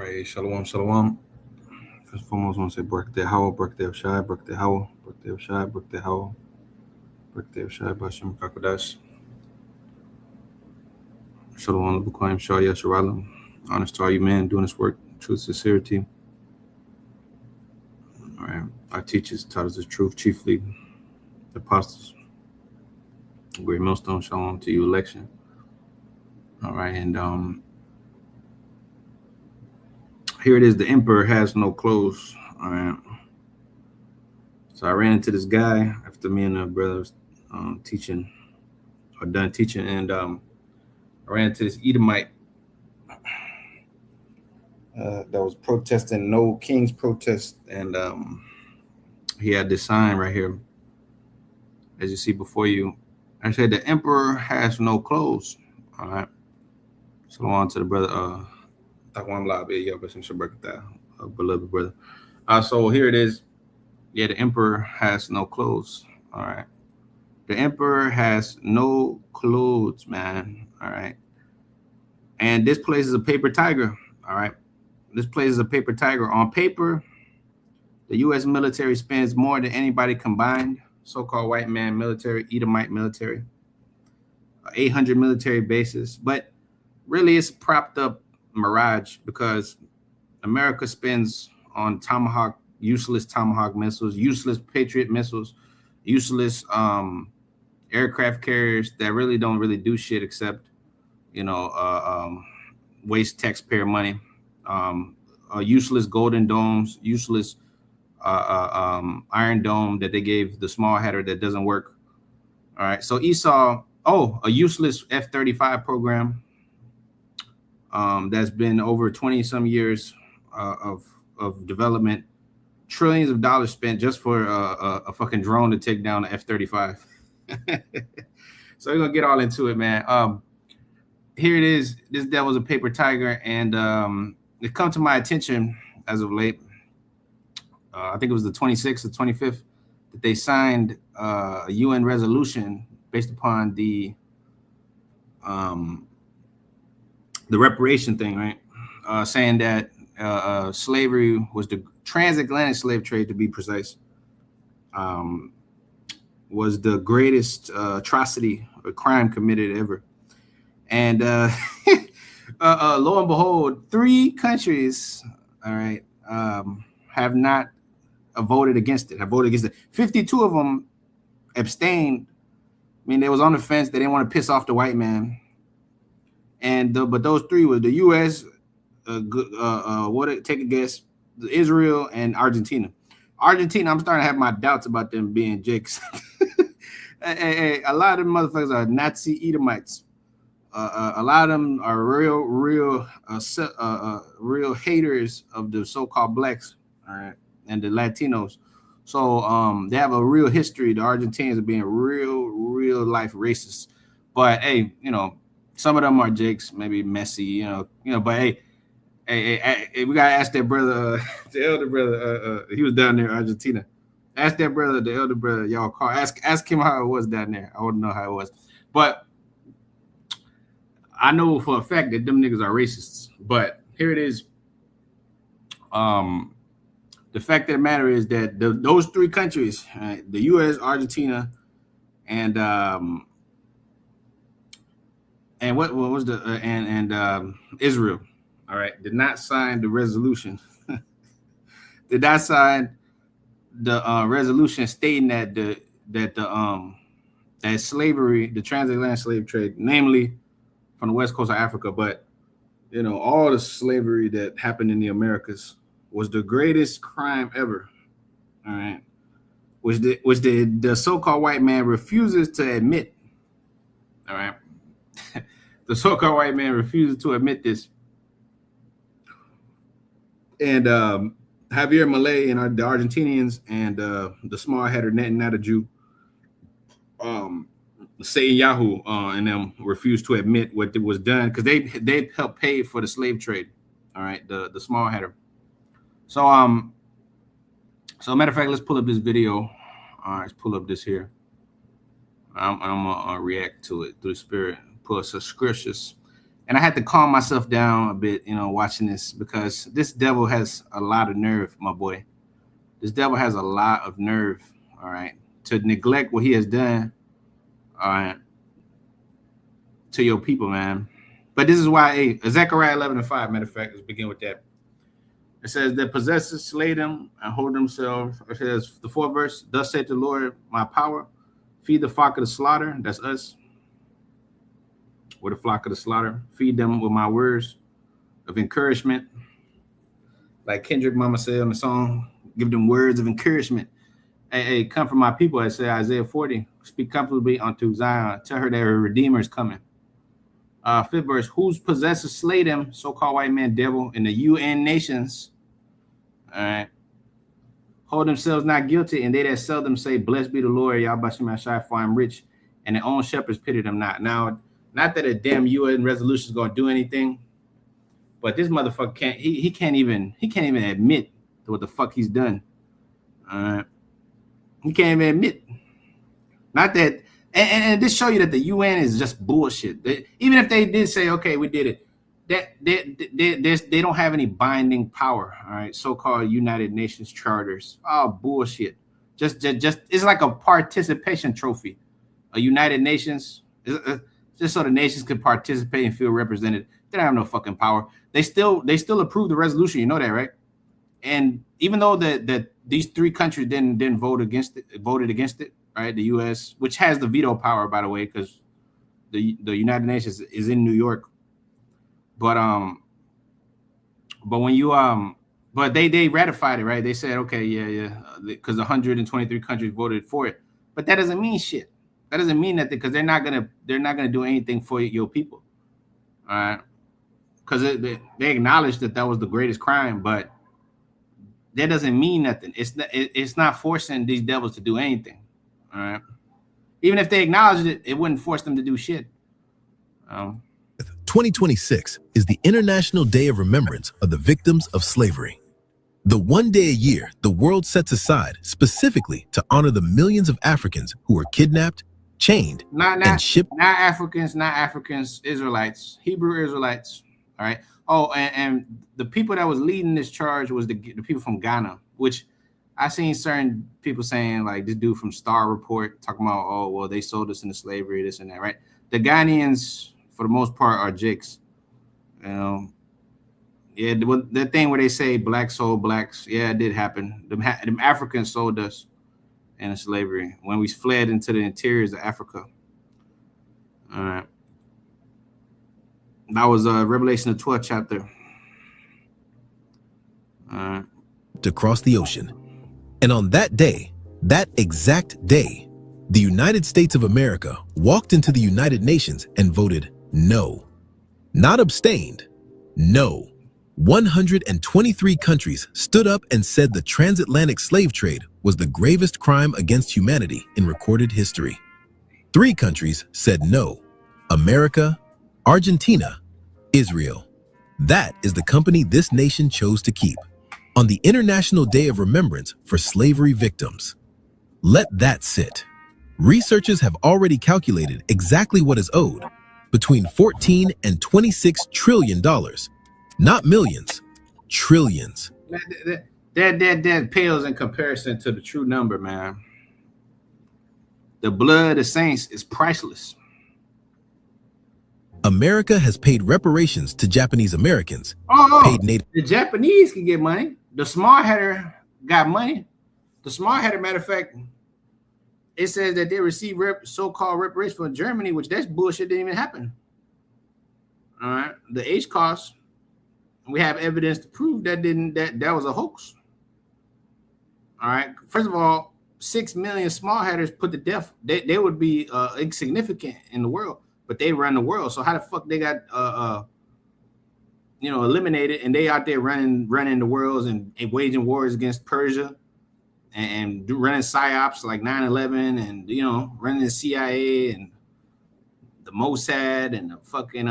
right, shalom, shalom. First and foremost, I want to say birthday Howell, birthday of Shai, birthday Howell, birthday of Shai, birthday Howell, birthday of Shai, Bashim Kakadash. Shalom, Bukaim, Shah, Yasharalim. Honest to all you men doing this work, truth, sincerity. All right, our teachers taught us the truth, chiefly the apostles. Great millstone, shalom to you, election. All right, and here it is. The emperor has no clothes. All right. So I ran into this guy after me and the brothers teaching or done teaching, and I ran into this Edomite that was protesting No King's protest, and he had this sign right here, as you see before you. I said the emperor has no clothes. All right. So on to the brother. Beloved brother. So here it is. Yeah, the emperor has no clothes. All right. The emperor has no clothes, man. All right. And this place is a paper tiger. All right. This place is a paper tiger. On paper, the U.S. military spends more than anybody combined. So-called white man military, Edomite military, 800 military bases. But really, it's propped up mirage because America spends on useless Tomahawk missiles, useless Patriot missiles, useless aircraft carriers that really don't really do shit except, waste taxpayer money. Useless Golden Domes, useless Iron Dome that they gave the Small Hatter that doesn't work. All right, so Esau, a useless F-35 program that's been over 20 some years of development, trillions of dollars spent just for a fucking drone to take down the F-35. So we're gonna get all into it, man. Here it is. This devil's a paper tiger, and it come to my attention as of late. I think it was the 26th or 25th that they signed a UN resolution based upon the reparation thing, right? Saying that slavery was the transatlantic slave trade, to be precise, was the greatest atrocity or crime committed ever. And lo and behold, 3 countries, all right, have not voted against it. 52 of them abstained. I mean, they was on the fence. They didn't want to piss off the white man. And but those 3 were the U.S., take a guess, Israel and Argentina. Argentina, I'm starting to have my doubts about them being jakes. Hey, a lot of them motherfuckers are Nazi Edomites. A lot of them are real haters of the so-called blacks, all right, and the Latinos. So they have a real history. The Argentinians are being real life racist. But hey, some of them are jakes, maybe messy, But hey, we gotta ask that brother, the elder brother. He was down there in Argentina. Ask that brother, the elder brother, y'all call. Ask him how it was down there. I want to know how it was. But I know for a fact that them niggas are racists. But here it is. The fact of the matter is that those 3 countries, the U.S., Argentina, and what was the and Israel, all right, did not sign the resolution. Did not sign the resolution stating that that slavery, the transatlantic slave trade, namely from the west coast of Africa, but all the slavery that happened in the Americas was the greatest crime ever. All right, which the so-called white man refuses to admit. All right. The so-called white man refuses to admit this. And Javier Milei and the Argentinians and the small hatter Netanyahu, Satan Yahoo and them refused to admit what was done because they helped pay for the slave trade. All right, the small hatter. So matter of fact, let's pull up this video. All right, let's pull up this here. I'm gonna react to it through the spirit. Pull us some scriptures, And I had to calm myself down a bit, watching this, because this devil has a lot of nerve, my boy. This devil has a lot of nerve, all right, to neglect what he has done, all right, to your people, man. But this is why, Zechariah 11:5, matter of fact, let's begin with that. It says, the possessors slay them and hold themselves. It says, the fourth verse, thus saith the Lord, my power, feed the flock of the slaughter. That's us. With the flock of the slaughter. Feed them with my words of encouragement. Like Kendrick Mama said on the song, give them words of encouragement. Hey, come from my people. I say Isaiah 40. Speak comfortably unto Zion. Tell her that her Redeemer is coming. Fifth verse, whose possessors slay them, so-called white man devil, in the UN nations, all right, hold themselves not guilty, and they that sell them say, blessed be the Lord, Yahweh Shai, for I am rich, and their own shepherds pity them not. Now, not that a damn UN resolution is going to do anything, but this motherfucker can't, he can't even admit to what the fuck he's done. All right. He can't even admit. Not that, and this show you that the UN is just bullshit. Even if they did say, okay, we did it, they don't have any binding power. All right, so-called United Nations charters. Oh, bullshit. Just it's like a participation trophy. A United Nations, just so the nations can participate and feel represented. They don't have no fucking power. They still approved the resolution. You know that, right? And even though that these three countries didn't voted against it, right? The U.S., which has the veto power, by the way, because the United Nations is in New York. But when you but they ratified it, right? They said, okay, yeah, because 123 countries voted for it. But that doesn't mean shit. That doesn't mean nothing, because they're not gonna do anything for your people, all right? Because they acknowledged that was the greatest crime, but that doesn't mean nothing. It's not forcing these devils to do anything. All right. Even if they acknowledged it, it wouldn't force them to do shit. 2026 is the International Day of Remembrance of the Victims of Slavery. The one day a year the world sets aside specifically to honor the millions of Africans who were kidnapped, chained, and shipped. Not Africans, Israelites, Hebrew Israelites. All right. Oh, and the people that was leading this charge was the people from Ghana, which I seen certain people saying, like this dude from Star Report talking about, oh, well, they sold us into slavery, this and that, right? The Ghanaians, for the most part, are jigs. Yeah, the thing where they say blacks sold blacks, yeah, it did happen. Them Africans sold us into slavery when we fled into the interiors of Africa. All right. That was Revelation, the 12th chapter. To cross the ocean. And on that day, that exact day, the United States of America walked into the United Nations and voted no. Not abstained, no. 123 countries stood up and said the transatlantic slave trade was the gravest crime against humanity in recorded history. 3 countries said no: America, Argentina, Israel. That is the company this nation chose to keep on the International Day of Remembrance for Slavery Victims. Let that sit. Researchers have already calculated exactly what is owed, between $14 and $26 trillion. Not millions, trillions. That pales in comparison to the true number, man. The blood of saints is priceless. America has paid reparations to Japanese Americans. The Japanese can get money. The smart header got money. The smart header, matter of fact, it says that they received so-called reparations from Germany, which that's bullshit, didn't even happen. All right. The H cost, we have evidence to prove that was a hoax. All right. First of all, 6 million small headers put to death. They would be insignificant in the world, but they run the world. So how the fuck they got eliminated, and they out there running the worlds and waging wars against Persia and running psyops like 9/11 and running the CIA and the Mossad and the fucking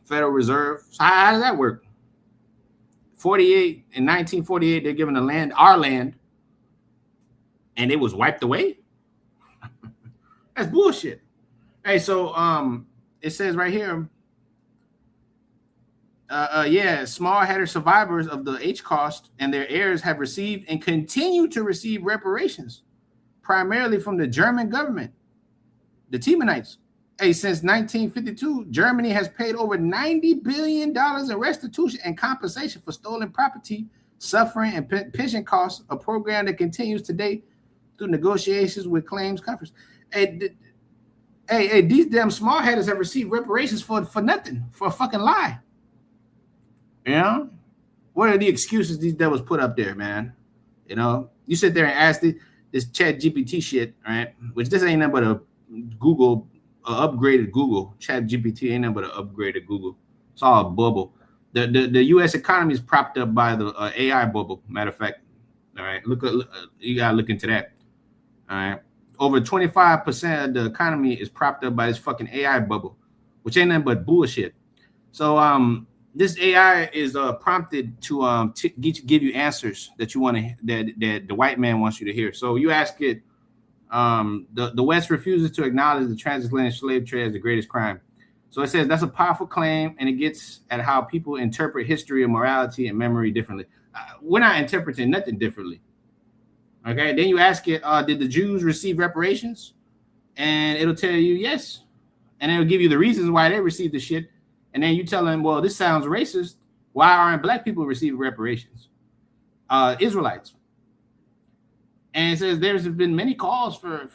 Federal Reserve. So how does that work? In 1948, they're given our land, and it was wiped away. That's bullshit. Hey, so it says right here, small-headed survivors of the Holocaust and their heirs have received and continue to receive reparations, primarily from the German government, the Teamanites. Hey, since 1952, Germany has paid over $90 billion in restitution and compensation for stolen property, suffering, and pension costs, a program that continues today through negotiations with claims conference. Hey, these damn small-headers have received reparations for nothing, for a fucking lie. You know? What are the excuses these devils put up there, man? You know, you sit there and ask this Chat GPT shit, right? Which this ain't nothing but a Google, upgraded Google. Chat GPT ain't nothing but an upgraded Google. It's all a bubble. The U.S. economy is propped up by the AI bubble. Matter of fact, all right, look, you gotta look into that. All right, over 25% of the economy is propped up by this fucking AI bubble, which ain't nothing but bullshit. So this AI is prompted to give you answers that you want to that the white man wants you to hear. So you ask it. The West refuses to acknowledge the transatlantic slave trade as the greatest crime. So it says that's a powerful claim, and it gets at how people interpret history and morality and memory differently. We're not interpreting nothing differently. Okay, then you ask it, did the Jews receive reparations? And it'll tell you yes. And it'll give you the reasons why they received the shit. And then you tell them, well, this sounds racist. Why aren't black people receiving reparations? Israelites. And it says there's been many calls for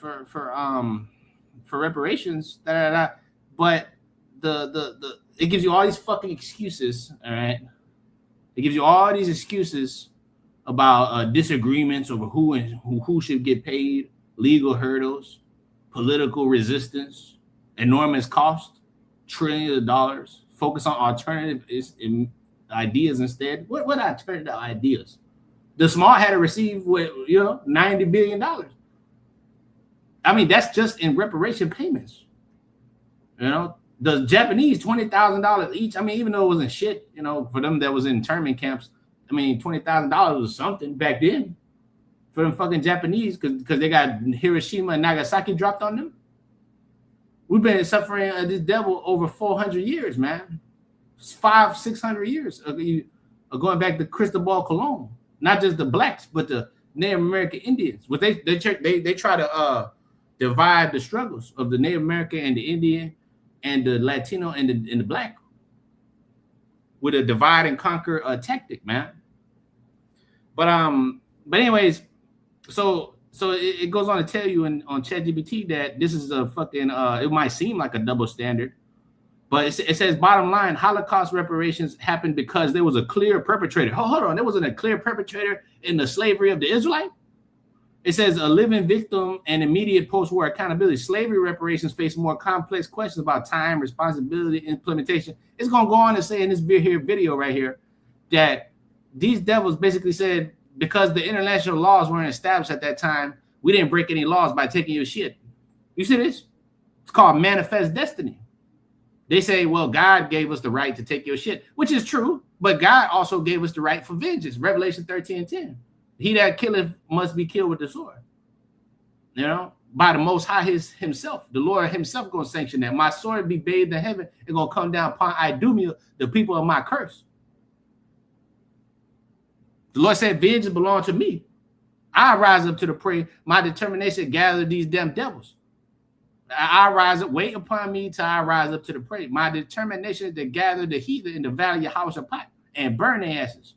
reparations, but the it gives you all these fucking excuses, all right? It gives you all these excuses about disagreements over who should get paid, legal hurdles, political resistance, enormous cost, trillions of dollars. Focus on alternative ideas instead. What alternative ideas? The small had to receive $90 billion. I mean, that's just in reparation payments. You know, the Japanese $20,000 each. I mean, even though it wasn't shit, you know, for them that was in internment camps. I mean, $20,000 was something back then for them fucking Japanese because they got Hiroshima and Nagasaki dropped on them. We've been suffering this devil over 400 years, man. 500-600 years going back to Cristobal Colon. Not just the blacks, but the Native American Indians. But they try to divide the struggles of the Native American and the Indian and the Latino and the black with a divide and conquer tactic, man. But anyways, so it goes on to tell you on ChatGPT that this is a fucking it might seem like a double standard, but it says bottom line, Holocaust reparations happened because there was a clear perpetrator. Hold on, there wasn't a clear perpetrator in the slavery of the Israelite. It says a living victim and immediate post-war accountability. Slavery reparations face more complex questions about time, responsibility, implementation. It's going to go on to say in this video right here that these devils basically said because the international laws weren't established at that time, we didn't break any laws by taking your shit. You see this? It's called manifest destiny. They say, well, God gave us the right to take your shit, which is true, but God also gave us the right for vengeance. Revelation 13:10. He that killeth must be killed with the sword. You know, by the Most High himself. The Lord himself going to sanction that. My sword be bathed in heaven and going to come down upon Idumea, the people of my curse. The Lord said, vengeance belongs to me. I rise up to the prey. My determination to gather these damn devils. I rise up, wait upon me till I rise up to the prey. My determination is to gather the heathen in the valley of Jehoshaphat and burn their asses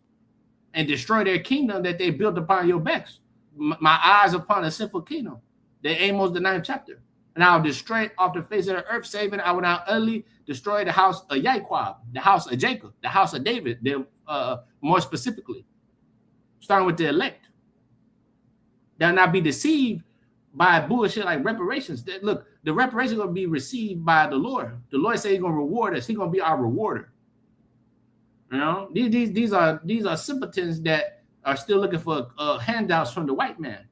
and destroy their kingdom that they built upon your backs. My eyes upon a sinful kingdom. The Amos, the 9th chapter. And I'll destroy it off the face of the earth, saving. I will now utterly destroy the house of Yaquab, the house of Jacob, the house of David, more specifically. Starting with the elect. They'll not be deceived by bullshit like reparations. Look, the reparations are going to be received by the Lord. The Lord said he's going to reward us. He's going to be our rewarder. You know, these are simpletons that are still looking for handouts from the white man.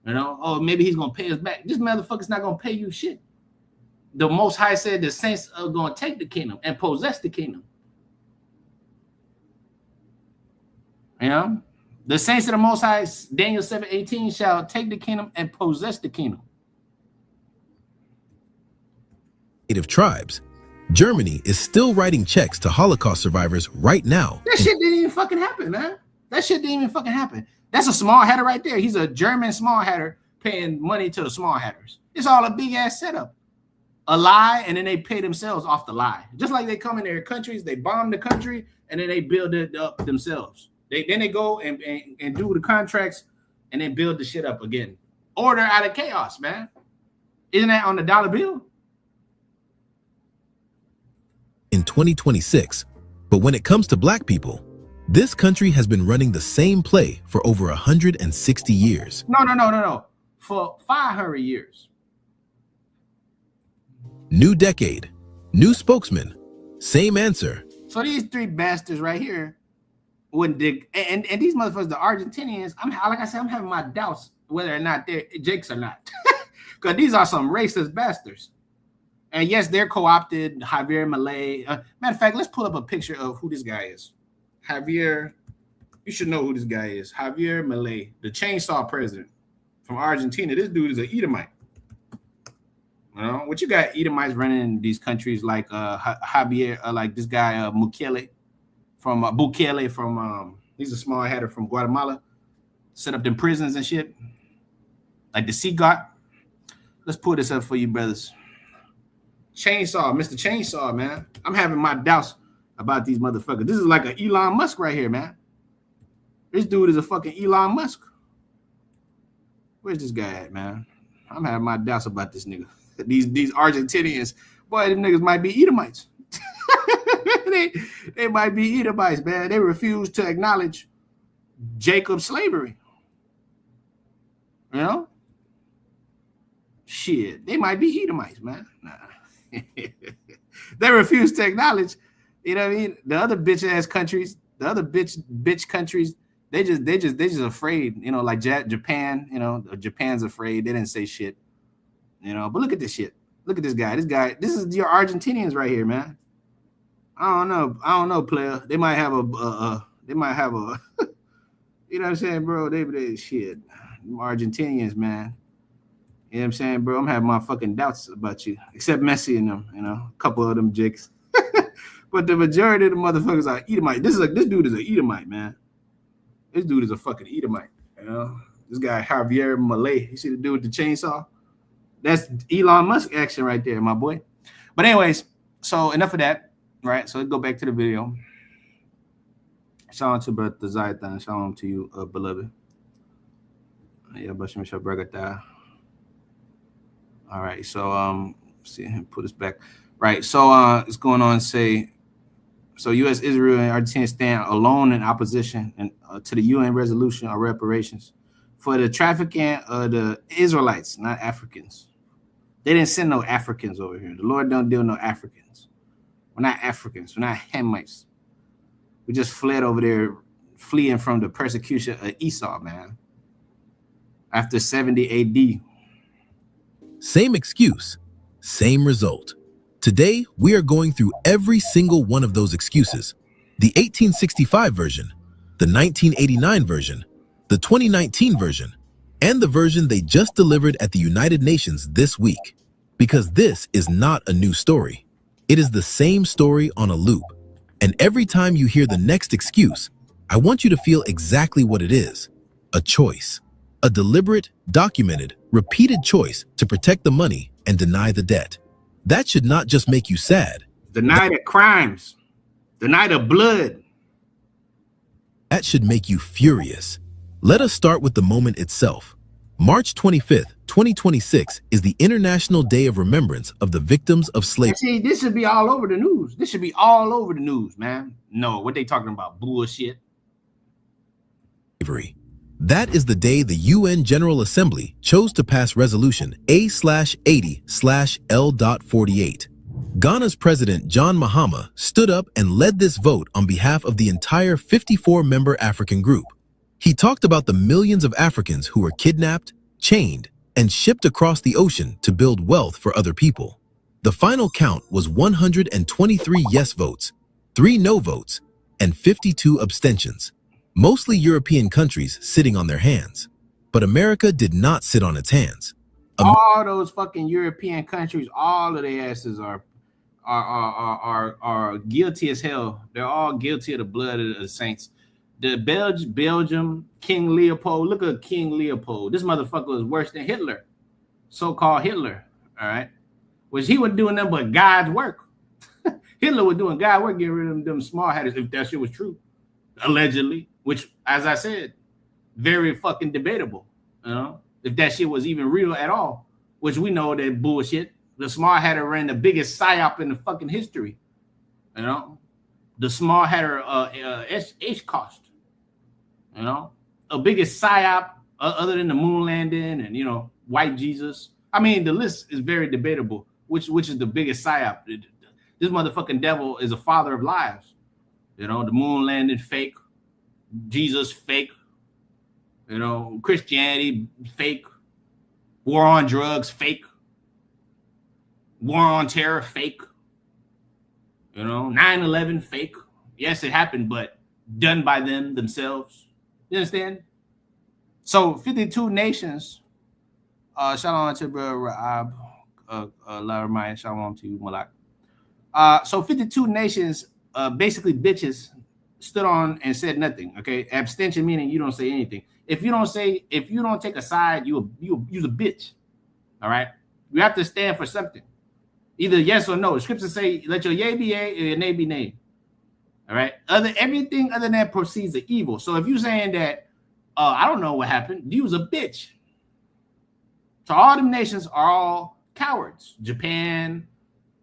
You know, oh, maybe he's going to pay us back. This motherfucker's not going to pay you shit. The Most High said the saints are going to take the kingdom and possess the kingdom. You know, the saints of the Most High, Daniel 7:18, shall take the kingdom and possess the kingdom. Native tribes, Germany is still writing checks to Holocaust survivors right now. That shit didn't even fucking happen, man. That shit didn't even fucking happen. That's a small hatter right there. He's a German small hatter paying money to the small hatters. It's all a big ass setup. A lie, and then they pay themselves off the lie. Just like they come in their countries, they bomb the country, and then they build it up themselves. Then they go and do the contracts, and then build the shit up again. Order out of chaos, man. Isn't that on the dollar bill? In 2026, but when it comes to black people, this country has been running the same play for over 160 years. No. For 500 years. New decade, new spokesman, same answer. So these three bastards right here wouldn't dig, and these motherfuckers, the Argentinians, like I said, I'm having my doubts whether or not they're Jakes or not. Because these are some racist bastards. And yes, they're co-opted. Javier Milei. Matter of fact, let's pull up a picture of who this guy is. Javier, you should know who this guy is. Javier Milei, the chainsaw president from Argentina. This dude is an Edomite. You know, what you got Edomites running in these countries like Javier, like this guy Bukele from he's a small hatter from Guatemala, set up them prisons and shit, like the Seagot. Let's pull this up for you, brothers. Chainsaw, Mr. Chainsaw, man. I'm having my doubts about these motherfuckers. This is like an Elon Musk right here, man. This dude is a fucking Elon Musk. Where's this guy at, man? I'm having my doubts about this nigga. These Argentinians, boy, them niggas might be Edomites. they might be Edomites, man. They refuse to acknowledge Jacob's slavery. You know? Shit, they might be Edomites, man. Nah. They refuse to acknowledge, you know what I mean? The other bitch ass countries, the other bitch countries, they just afraid, you know, like Japan, you know, Japan's afraid. They didn't say shit, you know. But look at this shit. Look at this guy. This is your Argentinians right here, man. I don't know, player. They might have a you know what I'm saying, bro? They shit. Argentinians, man. You know what I'm saying, bro? I'm having my fucking doubts about you, except Messi and them, you know, a couple of them jakes. But the majority of the motherfuckers are Edomite. This dude is an Edomite, man. This dude is a fucking Edomite, you know. This guy Javier Milei. You see the dude with the chainsaw? That's Elon Musk action right there, my boy. But anyways, so enough of that, right? So let's go back to the video. Shalom to Brother Zayatan. Shalom to you, beloved. Yeah, Bashim Shabragata. All right, so see him put us back. Right, so it's going on. Say, so U.S., Israel, and Argentina stand alone in opposition and to the UN resolution on reparations for the trafficking of the Israelites, not Africans. They didn't send no Africans over here. The Lord don't deal with no Africans. We're not Africans. We're not Hamites. We just fled over there, fleeing from the persecution of Esau, man. After 70 A.D. Same excuse, same result. Today, we are going through every single one of those excuses. The 1865 version, the 1989 version, the 2019 version, and the version they just delivered at the United Nations this week. Because this is not a new story. It is the same story on a loop. And every time you hear the next excuse, I want you to feel exactly what it is. A choice. A deliberate, documented, repeated choice to protect the money and deny the debt. That should not just make you sad. Deny the crimes. Deny the blood. That should make you furious. Let us start with the moment itself. March 25th, 2026 is the International Day of Remembrance of the Victims of Slavery. See, this should be all over the news. This should be all over the news, man. No, what they talking about? Bullshit. That is the day the UN General Assembly chose to pass Resolution A/80/L.48. Ghana's President John Mahama stood up and led this vote on behalf of the entire 54-member African group. He talked about the millions of Africans who were kidnapped, chained, and shipped across the ocean to build wealth for other people. The final count was 123 yes votes, 3 no votes, and 52 abstentions. Mostly European countries sitting on their hands. But America did not sit on its hands. All those fucking European countries, all of their asses are are guilty as hell. They're all guilty of the blood of the saints. The Belgium, King Leopold. Look at King Leopold. This motherfucker was worse than Hitler, so-called Hitler. All right, which he was doing nothing but God's work. Hitler was doing God's work, getting rid of them small hatters, if that shit was true, allegedly. Which, as I said, very fucking debatable. You know, if that shit was even real at all. Which we know that bullshit. The Small Hatter ran the biggest psyop in the fucking history. You know, the Small Hatter H cost. You know, a biggest psyop other than the moon landing and, you know, white Jesus. I mean, the list is very debatable. Which is the biggest psyop? This motherfucking devil is a father of lies. You know, the moon landing fake, Jesus fake. You know, Christianity fake, war on drugs fake, war on terror fake. You know, 9/11 fake. Yes, it happened, but done by them themselves. You understand? So 52 nations. Shout out to bro Raab, Laramai, shout out to you, Malak. So 52 nations, basically bitches, stood on and said nothing. Okay, abstention meaning you don't say anything. If you don't take a side, you're a bitch. All right, you have to stand for something, either yes or no. The scriptures say, "Let your yea be yea, and your nay be nay." All right, everything other than that proceeds of evil. So if you're saying that, I don't know what happened, you was a bitch. So all them nations are all cowards. Japan,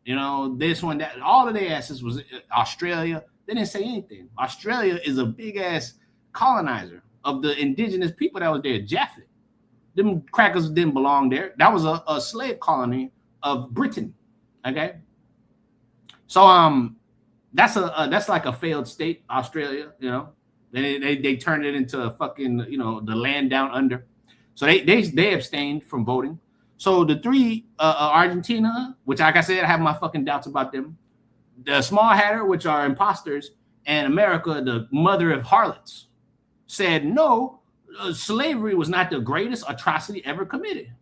you know, this one, that, all of their asses was Australia. They didn't say anything. Australia is a big ass colonizer of the indigenous people that was there. Japhet. Them crackers didn't belong there. That was a slave colony of Britain. Okay. So that's like a failed state, Australia, you know. They turned it into a fucking, you know, the land down under. So they abstained from voting. So the three, Argentina, which, like I said, I have my fucking doubts about them. The Small Hatter, which are imposters, and America, the mother of harlots, said no, slavery was not the greatest atrocity ever committed.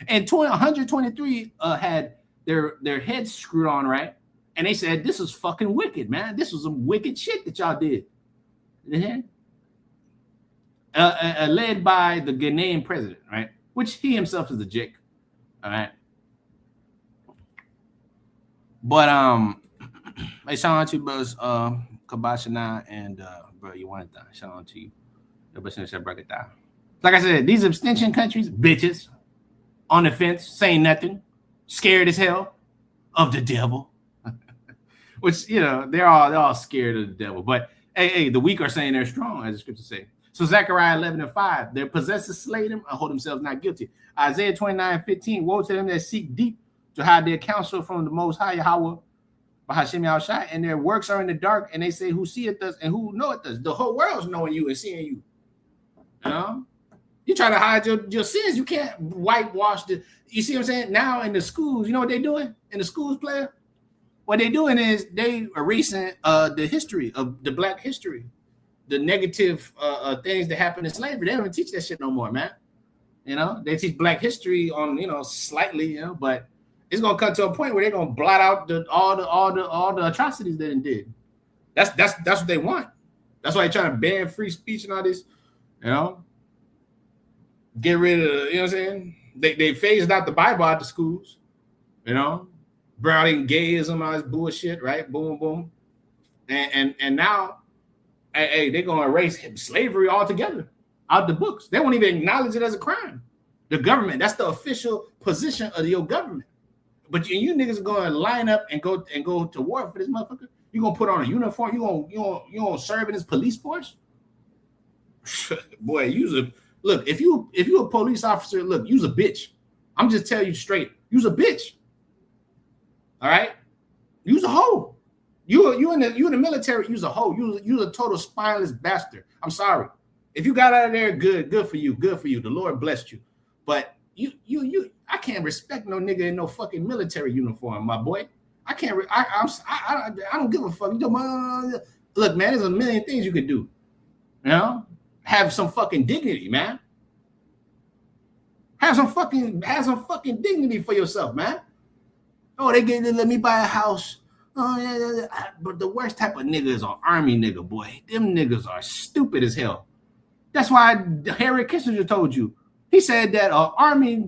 And 123 had their heads screwed on right, and they said this is fucking wicked, man. This was some wicked shit that y'all did. Led by the Ghanaian president, right? Which he himself is a jick. All right. But hey, shout out to you, bros, Kabashana and bro, you want it? Shout out to you. Like I said, these abstention countries, bitches, on the fence, saying nothing, scared as hell of the devil. Which, you know, they're all scared of the devil. But hey, the weak are saying they're strong, as the scriptures say. So Zechariah 11:5, their possessors slay them and hold themselves not guilty. Isaiah 29:15, woe to them that seek deep to hide their counsel from the Most High Yahweh, Bahashim Yahushai, and their works are in the dark, and they say, who seeth us and who knoweth us? The whole world's knowing you and seeing you. You know? You try to hide your sins, you can't whitewash the. You see what I'm saying? Now in the schools, you know what they're doing? In the schools, player? What they're doing is they erasing the history of the black history, the negative things that happened in slavery. They don't even teach that shit no more, man. You know, they teach black history on, you know, slightly, you know, but it's gonna come to a point where they're gonna blot out all the atrocities that it did. That's what they want. That's why they're trying to ban free speech and all this, you know. Get rid of, you know what I'm saying? They phased out the Bible out the schools, you know. Browning gayism, all this bullshit, right? Boom, boom. And now, hey, they're gonna erase slavery altogether out the books. They won't even acknowledge it as a crime. The government, that's the official position of your government. But you niggas are gonna line up and go to war for this motherfucker. You gonna put on a uniform? You gonna serve in this police force? Boy, look. If you a police officer, look, you's a bitch. I'm just telling you straight. You's a bitch. All right, you's a hoe. You in the military. You's a hoe. You's a total spineless bastard. I'm sorry. If you got out of there, good for you. Good for you. The Lord blessed you. But you I can't respect no nigga in no fucking military uniform, my boy. I can't. I don't give a fuck. Look, man, there's a million things you could do. You know, have some fucking dignity, man. Have some fucking dignity for yourself, man. Oh, they let me buy a house. Oh, yeah. But the worst type of nigga is an army nigga, boy. Them niggas are stupid as hell. That's why Harry Kissinger told you. He said that an army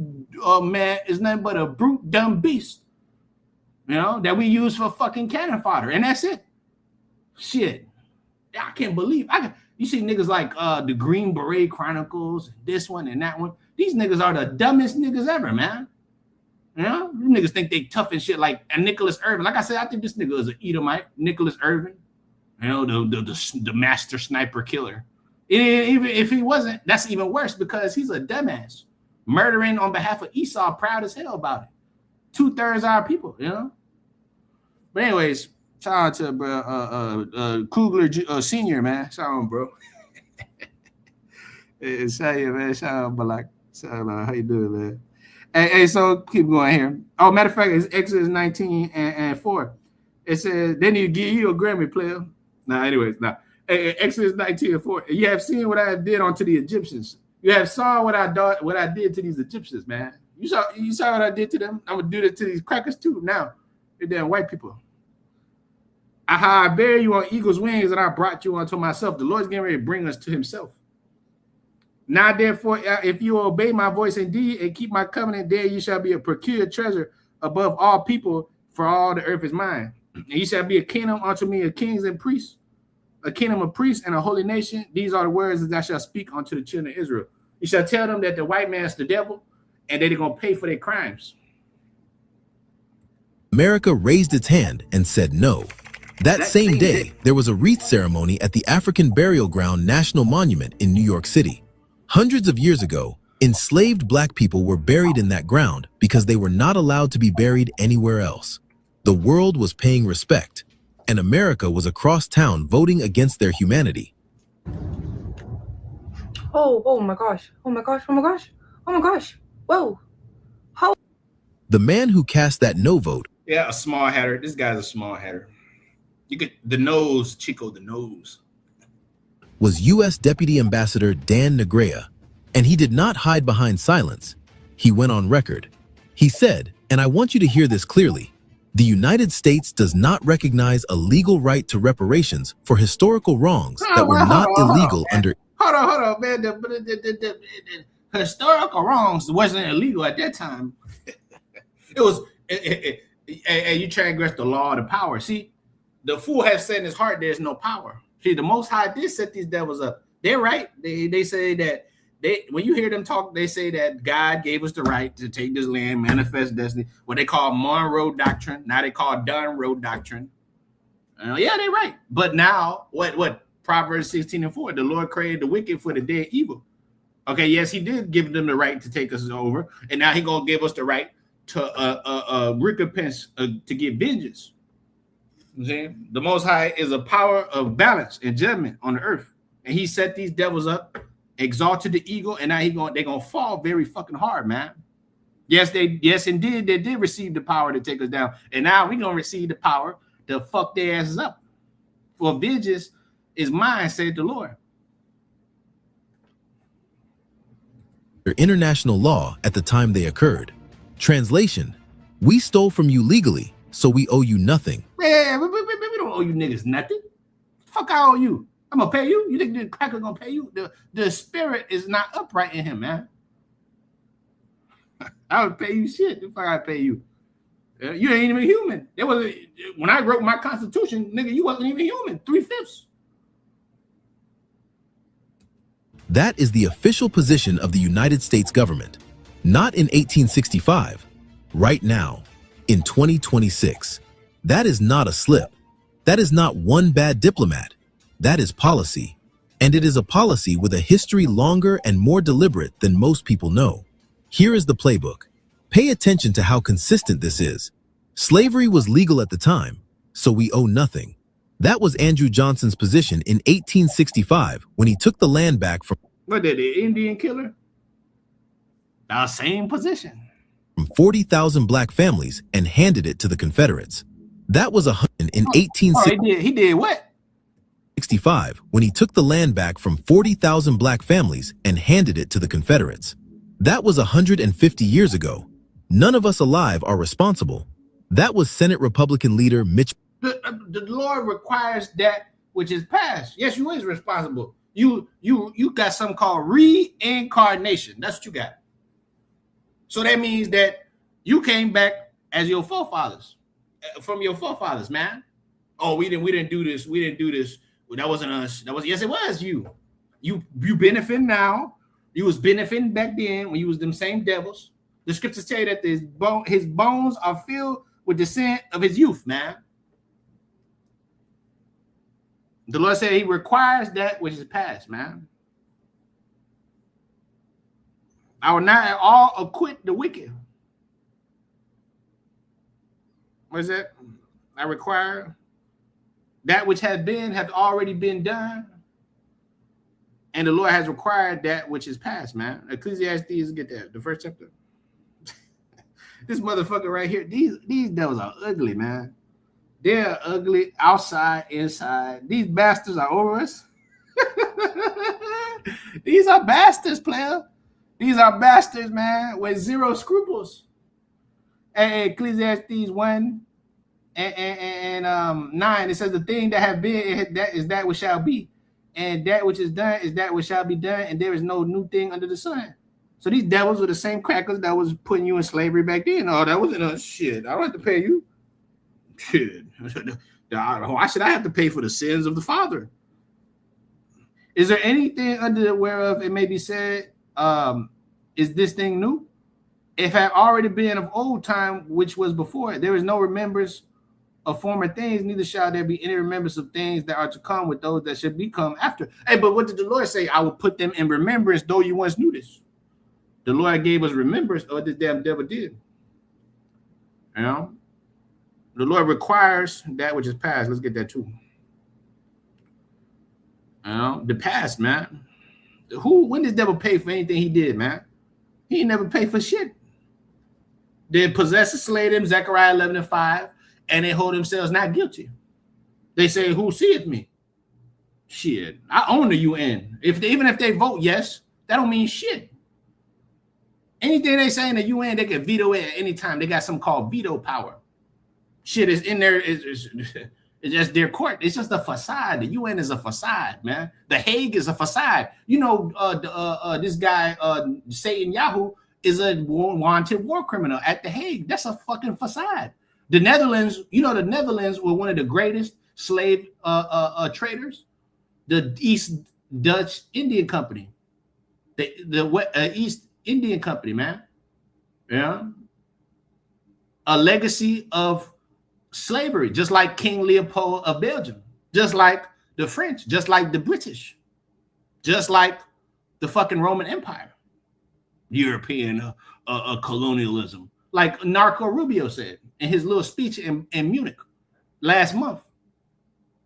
man is nothing but a brute, dumb beast. You know, that we use for fucking cannon fodder. And that's it. Shit. I can't believe. You see niggas like the Green Beret Chronicles, this one and that one. These niggas are the dumbest niggas ever, man. You know, you niggas think they tough and shit like Nicholas Irvin. Like I said, I think this nigga is an Edomite, Nicholas Irvin. You know, the master sniper killer. Even if he wasn't, that's even worse because he's a dumbass, murdering on behalf of Esau, proud as hell about it. 2/3 our people, you know. But anyways, shout out to bro, Kugler Senior, man. Shout out, bro. Shout out, man. Shout out, Balak. Shout out, how you doing, man? Hey, so keep going here. Oh, matter of fact, it's Exodus 19 and 4. It says, they need to give you a Grammy, player. Anyways. Exodus 19 and 4. You have seen what I did unto the Egyptians. You have saw what I did to these Egyptians, man. You saw what I did to them. I'm gonna do that to these crackers too. Now, they're damn white people. I bear you on eagle's wings, and I brought you unto myself. The Lord's getting ready to bring us to himself. Now, therefore, if you obey my voice indeed and keep my covenant, there you shall be a peculiar treasure above all people, for all the earth is mine. And you shall be a kingdom unto me of kings and priests, a kingdom of priests and a holy nation. These are the words that I shall speak unto the children of Israel. You shall tell them that the white man's the devil, and they're going to pay for their crimes. America raised its hand and said no. That same day, there was a wreath ceremony at the African Burial Ground National Monument in New York City. Hundreds of years ago, enslaved black people were buried in that ground because they were not allowed to be buried anywhere else. The world was paying respect, and America was across town voting against their humanity. Oh my gosh. Oh my gosh. Oh my gosh. Oh my gosh. Whoa. How? The man who cast that no vote. Yeah, a small hatter. This guy's a small hatter. You get the nose, Chico, the nose. Was U.S. Deputy Ambassador Dan Negrea, and he did not hide behind silence. He went on record. He said, and I want you to hear this clearly, the United States does not recognize a legal right to reparations for historical wrongs that were not illegal under... Hold on, man. The historical wrongs wasn't illegal at that time. It was... you transgressed the law of the power. See, the fool has said in his heart there's no power. See, the Most High did set these devils up. They're right. They say that when you hear them talk, they say that God gave us the right to take this land, manifest destiny. What they call Monroe Doctrine. Now they call Dunroe Doctrine. Yeah, they're right. But now, what? Proverbs 16 and 4. The Lord created the wicked for the day evil. Okay, yes, he did give them the right to take us over, and now he's gonna give us the right to recompense, to get vengeance. The Most High is a power of balance and judgment on the earth, and he set these devils up, exalted the eagle, and now they're gonna fall very fucking hard, man. Yes, indeed, they did receive the power to take us down, and now we're gonna receive the power to fuck their asses up. For vengeance is mine, said the Lord. International law at the time they occurred. Translation: we stole from you legally, so we owe you nothing. Yeah, we don't owe you niggas nothing. Fuck, I owe you. I'm gonna pay you. You think the cracker gonna pay you? The spirit is not upright in him, man. I would pay you shit. The fuck I pay you? You ain't even human. It was when I wrote my constitution, nigga. You wasn't even human. 3/5. That is the official position of the United States government. Not in 1865. Right now, in 2026. That is not a slip. That is not one bad diplomat. That is policy. And it is a policy with a history longer and more deliberate than most people know. Here is the playbook. Pay attention to how consistent this is. Slavery was legal at the time, so we owe nothing. That was Andrew Johnson's position in 1865 when he took the land back from... What did the Indian killer? Our same position. From 40,000 black families and handed it to the Confederates. That was in 1865. He did what? 65 when he took the land back from 40,000 black families and handed it to the Confederates. That was 150 years ago. None of us alive are responsible. That was Senate Republican leader Mitch. The Lord requires that which is past. Yes, you is responsible. You got something called reincarnation. That's what you got. So that means that you came back as your forefathers, from your forefathers, man. Oh, we didn't do this. We didn't do this. Well, that wasn't us. Yes, it was you. You benefit now. You was benefiting back then when you was them same devils. The scriptures tell you that his bones are filled with the sin of his youth, man. The Lord said he requires that which is past, man. I will not at all acquit the wicked. What is that? I require that which has already been done. And the Lord has required that which is past, man. Ecclesiastes, get that, the first chapter. This motherfucker right here, these devils are ugly, man. They're ugly outside, inside. These bastards are over us. These are bastards, player. These are bastards, man, with zero scruples. And Ecclesiastes 1 and 9, it says the thing that have been, that is that which shall be. And that which is done is that which shall be done, and there is no new thing under the sun. So these devils were the same crackers that was putting you in slavery back then. Oh, that wasn't a shit. I don't have to pay you. Shit. Why should I have to pay for the sins of the father? Is there anything under the whereof it may be said, is this thing new? If had already been of old time, which was before, there is no remembrance of former things, neither shall there be any remembrance of things that are to come with those that should become after. Hey, but what did the Lord say? I will put them in remembrance, though you once knew this. The Lord gave us remembrance of what the damn devil did. You know? The Lord requires that which is past. Let's get that too. You know? The past, man. When did the devil pay for anything he did, man? He never paid for shit. They possess and slay them, Zechariah 11:5. And they hold themselves not guilty. They say, who seeth me? Shit, I own the UN. Even if they vote yes, that don't mean shit. Anything they say in the UN, they can veto it at any time. They got something called veto power. Shit is in there. It's just their court. It's just a facade. The UN is a facade, man. The Hague is a facade. You know, this guy, Satan Yahoo, is a wanted war criminal at the Hague. That's a fucking facade. The Netherlands, you know, the Netherlands were one of the greatest slave traders. The East Dutch Indian Company, the East Indian Company, man. Yeah, a legacy of slavery, just like King Leopold of Belgium, just like the French, just like the British, just like the fucking Roman Empire, European colonialism, like Marco Rubio said in his little speech in Munich last month,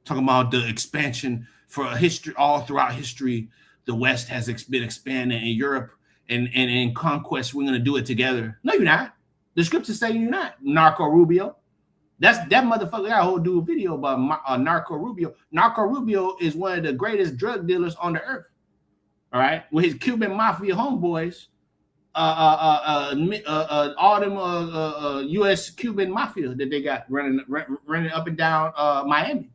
talking about the expansion for history all throughout history. The West has been expanding in Europe and in conquest. We're going to do it together. No, you're not. The scriptures say you're not. Marco Rubio. That motherfucker got a whole do a video about Marco Rubio. Marco Rubio is one of the greatest drug dealers on the earth. All right, with his Cuban mafia homeboys. All them U.S. Cuban mafia that they got running up and down Miami.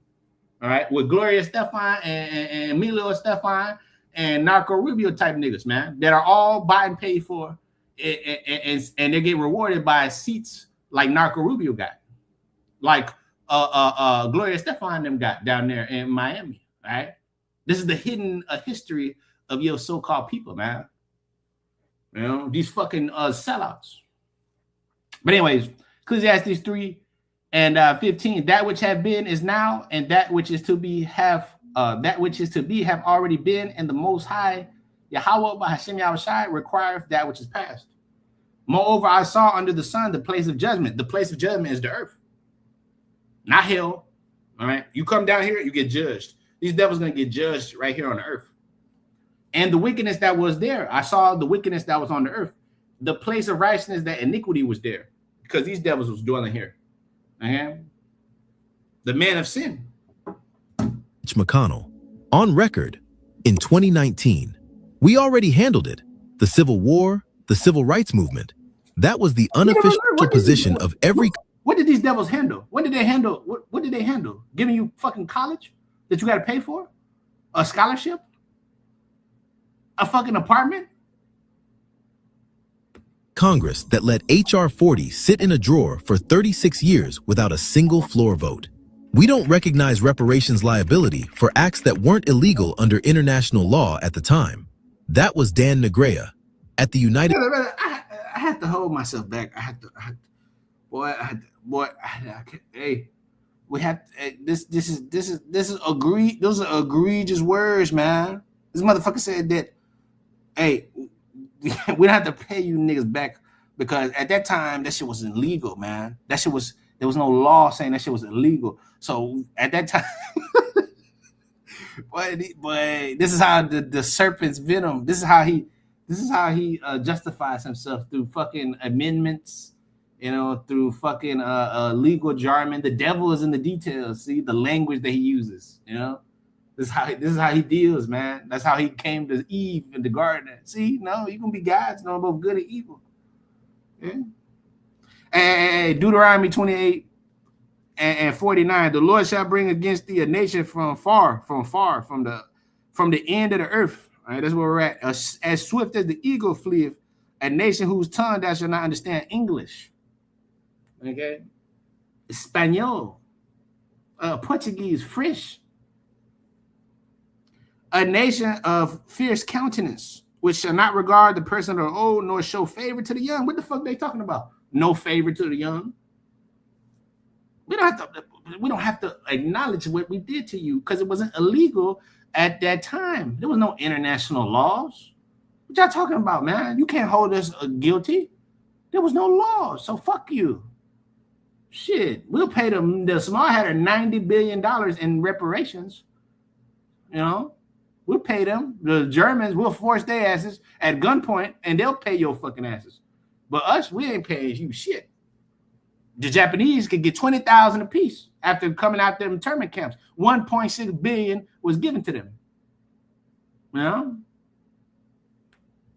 All right, with Gloria Estefan and Emilio Estefan and Narco Rubio type niggas, man, that are all Biden paid for, and they get rewarded by seats like Narco Rubio got, like Gloria Estefan them got down there in Miami. All right, this is the hidden history of your so-called people, man. You know, these fucking sellouts. But anyways, Ecclesiastes 3 and 15. That which have been is now, and that which is to be have already been, and the Most High Yahweh by Hashem Yahushai requireth that which is past. Moreover, I saw under the sun the place of judgment. The place of judgment is the earth, not hell. All right, you come down here, you get judged. These devils gonna get judged right here on the earth. And the wickedness that was there, I saw the wickedness that was on the earth. The place of righteousness, that iniquity was there, because these devils was dwelling here. The man of sin. McConnell, on record, in 2019, we already handled it. The Civil War, the Civil Rights Movement. That was the unofficial position of every What did these devils handle? What did they handle? What did they handle? Giving you fucking college that you got to pay for? A scholarship? A fucking apartment? Congress that let H.R. 40 sit in a drawer for 36 years without a single floor vote. We don't recognize reparations liability for acts that weren't illegal under international law at the time. That was Dan Negrea at the United... I had to hold myself back. Hey, we have this is agreed. Those are egregious words, man. This motherfucker said that, hey, we don't have to pay you niggas back because at that time that shit was illegal, man. That shit was, there was no law saying that shit was illegal. So at that time, boy, this is how the serpent's venom. This is how he justifies himself through fucking amendments, you know, through fucking legal jargon. The devil is in the details. See the language that he uses, you know. This is how he deals, man. That's how he came to Eve in the garden. See, no, you can be gods, no, both good and evil. Yeah. And Deuteronomy 28 and 49, the Lord shall bring against thee a nation from the end of the earth. All right, that's where we're at. As swift as the eagle fleeth, a nation whose tongue thou shalt not understand English. Okay, Espanol, Portuguese, French. A nation of fierce countenance, which shall not regard the person or old, nor show favor to the young. What the fuck they talking about? No favor to the young. We don't have to acknowledge what we did to you because it wasn't illegal at that time. There was no international laws. What y'all talking about, man? You can't hold us guilty. There was no law, so fuck you. Shit, we'll pay them. The Small Hatter $90 billion in reparations. You know, we'll pay them. The Germans will force their asses at gunpoint, and they'll pay your fucking asses. But us, we ain't paying you shit. The Japanese could get 20,000 apiece after coming out them internment camps. 1.6 billion was given to them. You know?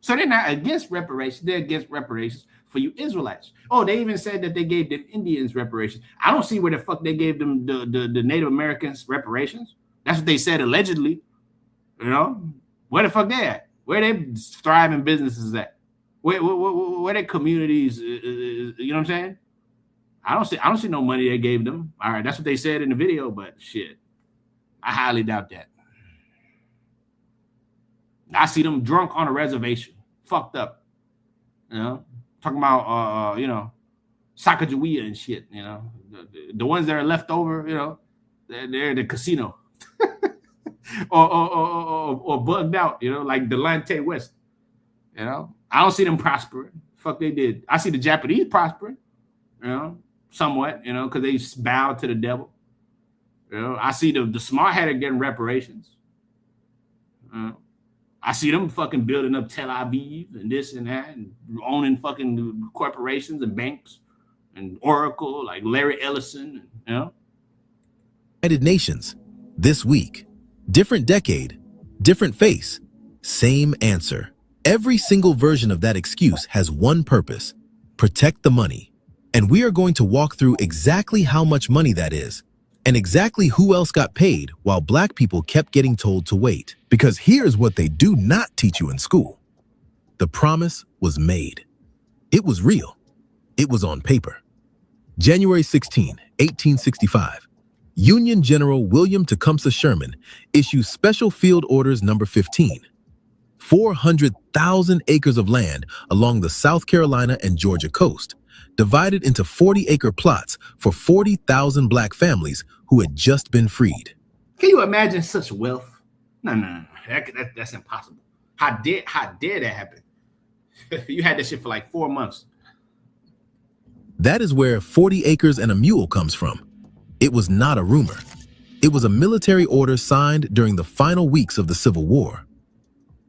So they're not against reparations. They're against reparations for you Israelites. Oh, they even said that they gave them Indians reparations. I don't see where the fuck they gave them the Native Americans reparations. That's what they said allegedly. You know? Where the fuck they at? Where they thriving businesses at? Where their communities, you know what I'm saying? I don't see no money they gave them. All right, that's what they said in the video, but shit, I highly doubt that. I see them drunk on a reservation, fucked up, you know, talking about you know, Sacagawea and shit, you know, the ones that are left over, you know, they're in the casino, or bugged out, you know, like Delonte West, you know. I don't see them prospering. Fuck, they did. I see the Japanese prospering, you know. Somewhat, you know, because they bowed to the devil. You know, I see the Smart Hatter getting reparations. I see them fucking building up Tel Aviv and this and that, and owning fucking corporations and banks and Oracle, like Larry Ellison, you know. United Nations, this week, different decade, different face, same answer. Every single version of that excuse has one purpose: protect the money. And we are going to walk through exactly how much money that is, and exactly who else got paid while Black people kept getting told to wait. Because here's what they do not teach you in school. The promise was made. It was real. It was on paper. January 16, 1865, Union General William Tecumseh Sherman issues Special Field Orders Number 15. 400,000 acres of land along the South Carolina and Georgia coast, divided into 40-acre plots for 40,000 Black families who had just been freed. Can you imagine such wealth? No. That's impossible. How dare that happen? You had that shit for like 4 months. That is where 40 acres and a mule comes from. It was not a rumor. It was a military order signed during the final weeks of the Civil War.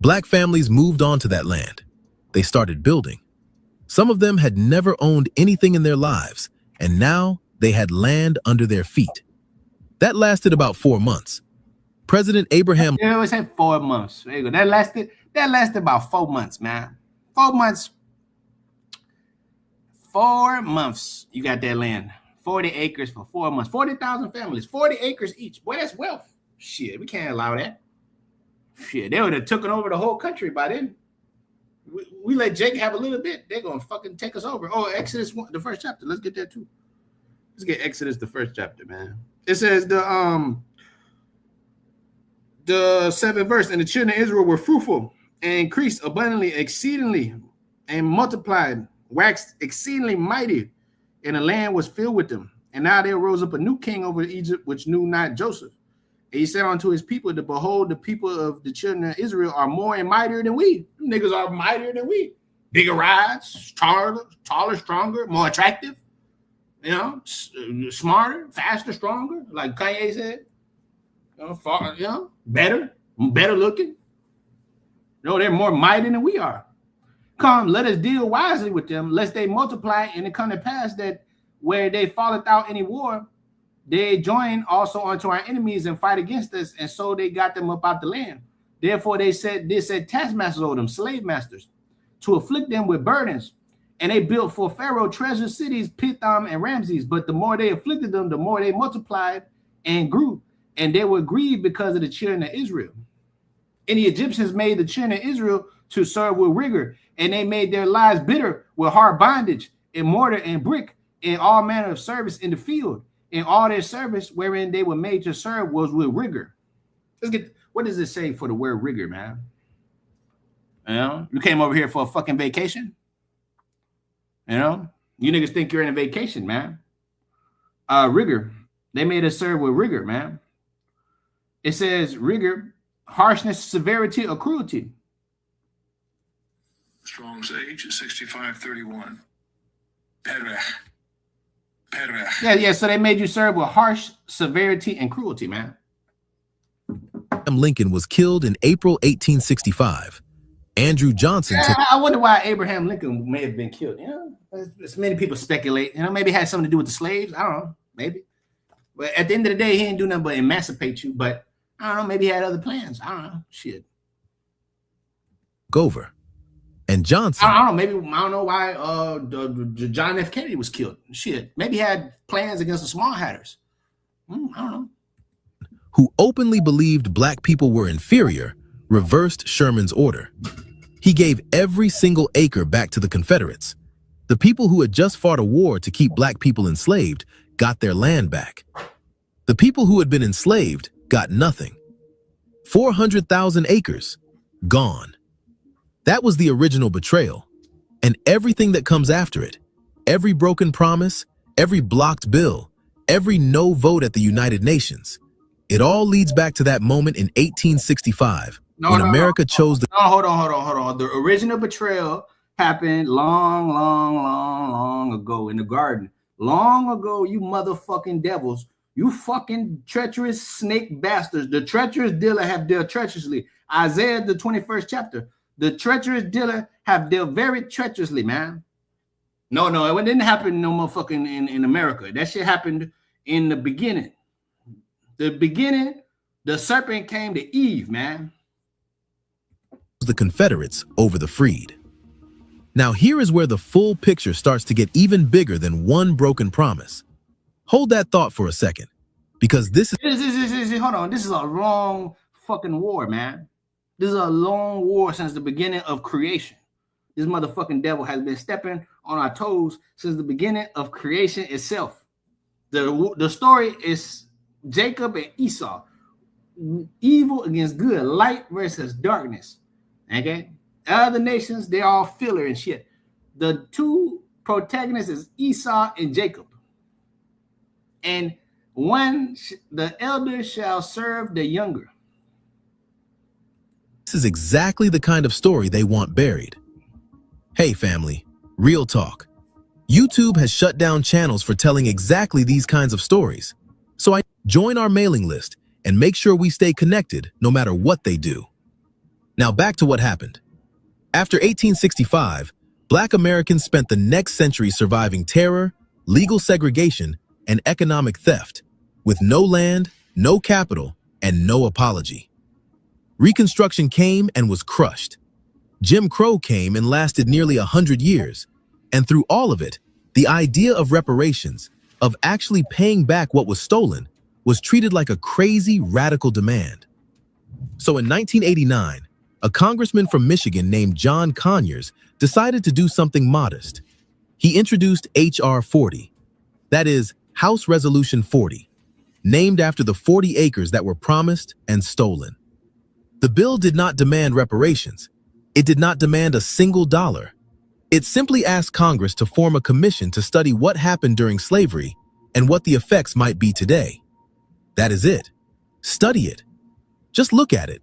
Black families moved onto that land. They started building. Some of them had never owned anything in their lives, and now they had land under their feet. That lasted about 4 months. President Abraham... You always had 4 months. There you go. That lasted about 4 months, man. 4 months. 4 months you got that land. 40 acres for 4 months. 40,000 families, 40 acres each. Boy, that's wealth. Shit, we can't allow that. Shit, they would have taken over the whole country by then. We let Jake have a little bit. They're going to fucking take us over. Oh, Exodus 1, the first chapter. Let's get that too. Let's get Exodus, the first chapter, man. It says the 7th verse, and the children of Israel were fruitful and increased abundantly, exceedingly, and multiplied, waxed exceedingly mighty, and the land was filled with them. And now there rose up a new king over Egypt, which knew not Joseph. And he said unto his people, to behold, the people of the children of Israel are more and mightier than we. Them niggas are mightier than we. Bigger rides, taller, stronger, more attractive, you know, smarter, faster, stronger, like Kanye said. Better looking. No, they're more mighty than we are. Come, let us deal wisely with them, lest they multiply, and it come to pass that where they falleth out any war, they join also unto our enemies and fight against us, and so they got them up out the land. Therefore they said taskmasters over them, slave masters, to afflict them with burdens. And they built for Pharaoh treasure cities, Pithom and Ramses. But the more they afflicted them, the more they multiplied and grew. And they were grieved because of the children of Israel. And the Egyptians made the children of Israel to serve with rigor, and they made their lives bitter with hard bondage, and mortar and brick, and all manner of service in the field. And all their service wherein they were made to serve was with rigor. Let's get, what does it say for the word rigor, man? You know, you came over here for a fucking vacation. You know, you niggas think you're in a vacation, man. Rigor. They made us serve with rigor, man. It says rigor, harshness, severity, or cruelty. Strong's age is 65:31. Perech. Yeah. So they made you serve with harsh severity and cruelty, man. Lincoln was killed in April 1865. Andrew Johnson took. I wonder why Abraham Lincoln may have been killed. You know, as many people speculate. You know, maybe it had something to do with the slaves. I don't know. Maybe. But at the end of the day, he didn't do nothing but emancipate you. But I don't know. Maybe he had other plans. I don't know. Shit. Over. And Johnson. I don't know. Maybe I don't know why John F. Kennedy was killed. Shit. Maybe he had plans against the Small Hatters. I don't know. Who openly believed black people were inferior, reversed Sherman's order. He gave every single acre back to the Confederates. The people who had just fought a war to keep black people enslaved got their land back. The people who had been enslaved got nothing. 400,000 acres, gone. That was the original betrayal, and everything that comes after it, every broken promise, every blocked bill, every no vote at the United Nations, it all leads back to that moment in 1865 when America chose the— hold on. The original betrayal happened long ago in the garden. Long ago, you motherfucking devils, you fucking treacherous snake bastards. The treacherous dealer have dealt treacherously. Isaiah, the 21st chapter. The treacherous dealer have dealt very treacherously, man. No, it didn't happen no motherfucking in America. That shit happened in the beginning. The beginning, the serpent came to Eve, man. The Confederates over the freed. Now here is where the full picture starts to get even bigger than one broken promise. Hold that thought for a second, because this is— hold on. This is a long fucking war, man. This is a long war since the beginning of creation. This motherfucking devil has been stepping on our toes since the beginning of creation itself. The story is Jacob and Esau, evil against good, light versus darkness. Okay, other nations, they all filler and shit. The two protagonists is Esau and Jacob, and the elder shall serve the younger. This is exactly the kind of story they want buried. Hey family, real talk. YouTube has shut down channels for telling exactly these kinds of stories. So I join our mailing list and make sure we stay connected no matter what they do. Now back to what happened. After 1865, Black Americans spent the next century surviving terror, legal segregation, and economic theft, with no land, no capital, and no apology. Reconstruction came and was crushed. Jim Crow came and lasted nearly 100 years, and through all of it, the idea of reparations, of actually paying back what was stolen was treated like a crazy, radical demand. So in 1989, a congressman from Michigan named John Conyers decided to do something modest. He introduced H.R. 40, that is, House Resolution 40, named after the 40 acres that were promised and stolen. The bill did not demand reparations. It did not demand a single dollar. It simply asked Congress to form a commission to study what happened during slavery and what the effects might be today. That is it. Study it. Just look at it.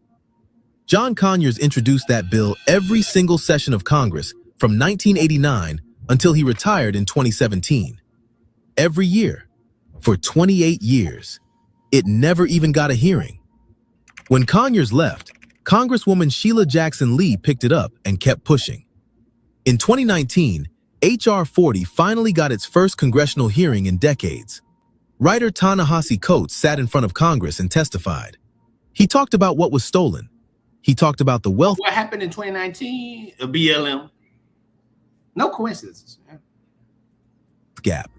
John Conyers introduced that bill every single session of Congress from 1989 until he retired in 2017. Every year, for 28 years. It never even got a hearing. When Conyers left, Congresswoman Sheila Jackson Lee picked it up and kept pushing. In 2019, H.R. 40 finally got its first congressional hearing in decades. Writer Ta-Nehisi Coates sat in front of Congress and testified. He talked about what was stolen. He talked about the wealth What happened in 2019? A BLM. No coincidences. Man. gap.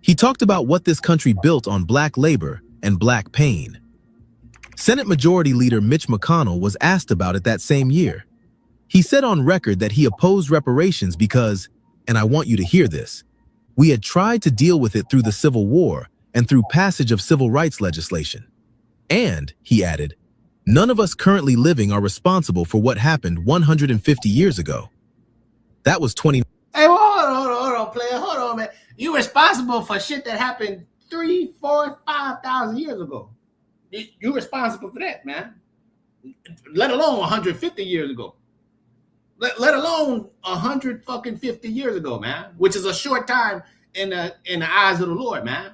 He talked about what this country built on black labor and black pain. Senate Majority Leader Mitch McConnell was asked about it that same year. He said on record that he opposed reparations because, and I want you to hear this, we had tried to deal with it through the Civil War and through passage of civil rights legislation. And, he added, none of us currently living are responsible for what happened 150 years ago. That was 20. Hey, well, hold on, player. Hold on, man. You responsible for shit that happened 3, 4, 5,000 years ago. You're responsible for that, man. Let alone 150 years ago. Let alone 150 years ago, man. Which is a short time in the eyes of the Lord, man.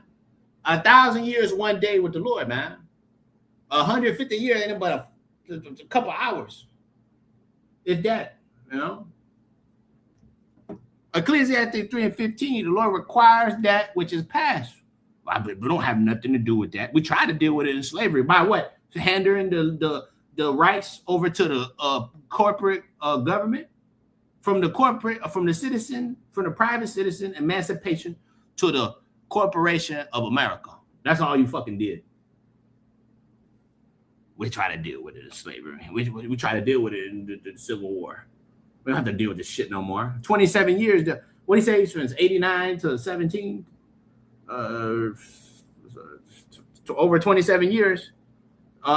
1,000 years, one day with the Lord, man. 150 years ain't but a couple hours. If that, you know. Ecclesiastes 3:15, the Lord requires that which is past. We don't have nothing to do with that. We try to deal with it in slavery. By what? Handing the rights over to the corporate government, from the citizen, from the private citizen, emancipation to the corporation of America. That's all you fucking did. We try to deal with it in slavery. We try to deal with it in the Civil War. We don't have to deal with this shit no more. 27 years. What do you say? From 89 to 17? To over 27 years.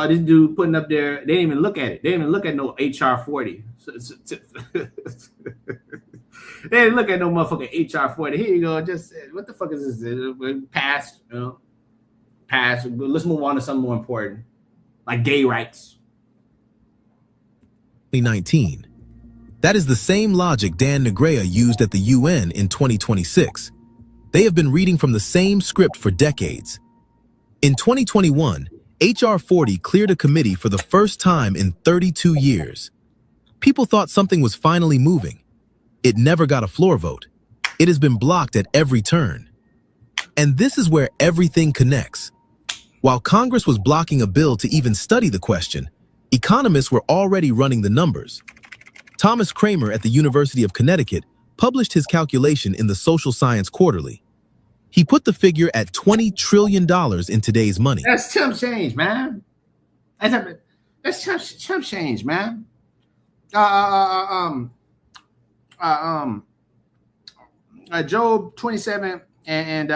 This dude putting up there, they didn't even look at it. They didn't even look at no HR 40. They didn't look at no motherfucking HR 40. Here you go. Just what the fuck is this? Pass, you know. Pass. Let's move on to something more important. Like gay rights. 2019. That is the same logic Dan Negrea used at the UN in 2026. They have been reading from the same script for decades. In 2021, H.R. 40 cleared a committee for the first time in 32 years. People thought something was finally moving. It never got a floor vote. It has been blocked at every turn. And this is where everything connects. While Congress was blocking a bill to even study the question, economists were already running the numbers. Thomas Kramer at the University of Connecticut published his calculation in the Social Science Quarterly. He put the figure at $20 trillion in today's money. That's chump change, man. That's chump change, man. Job 27 and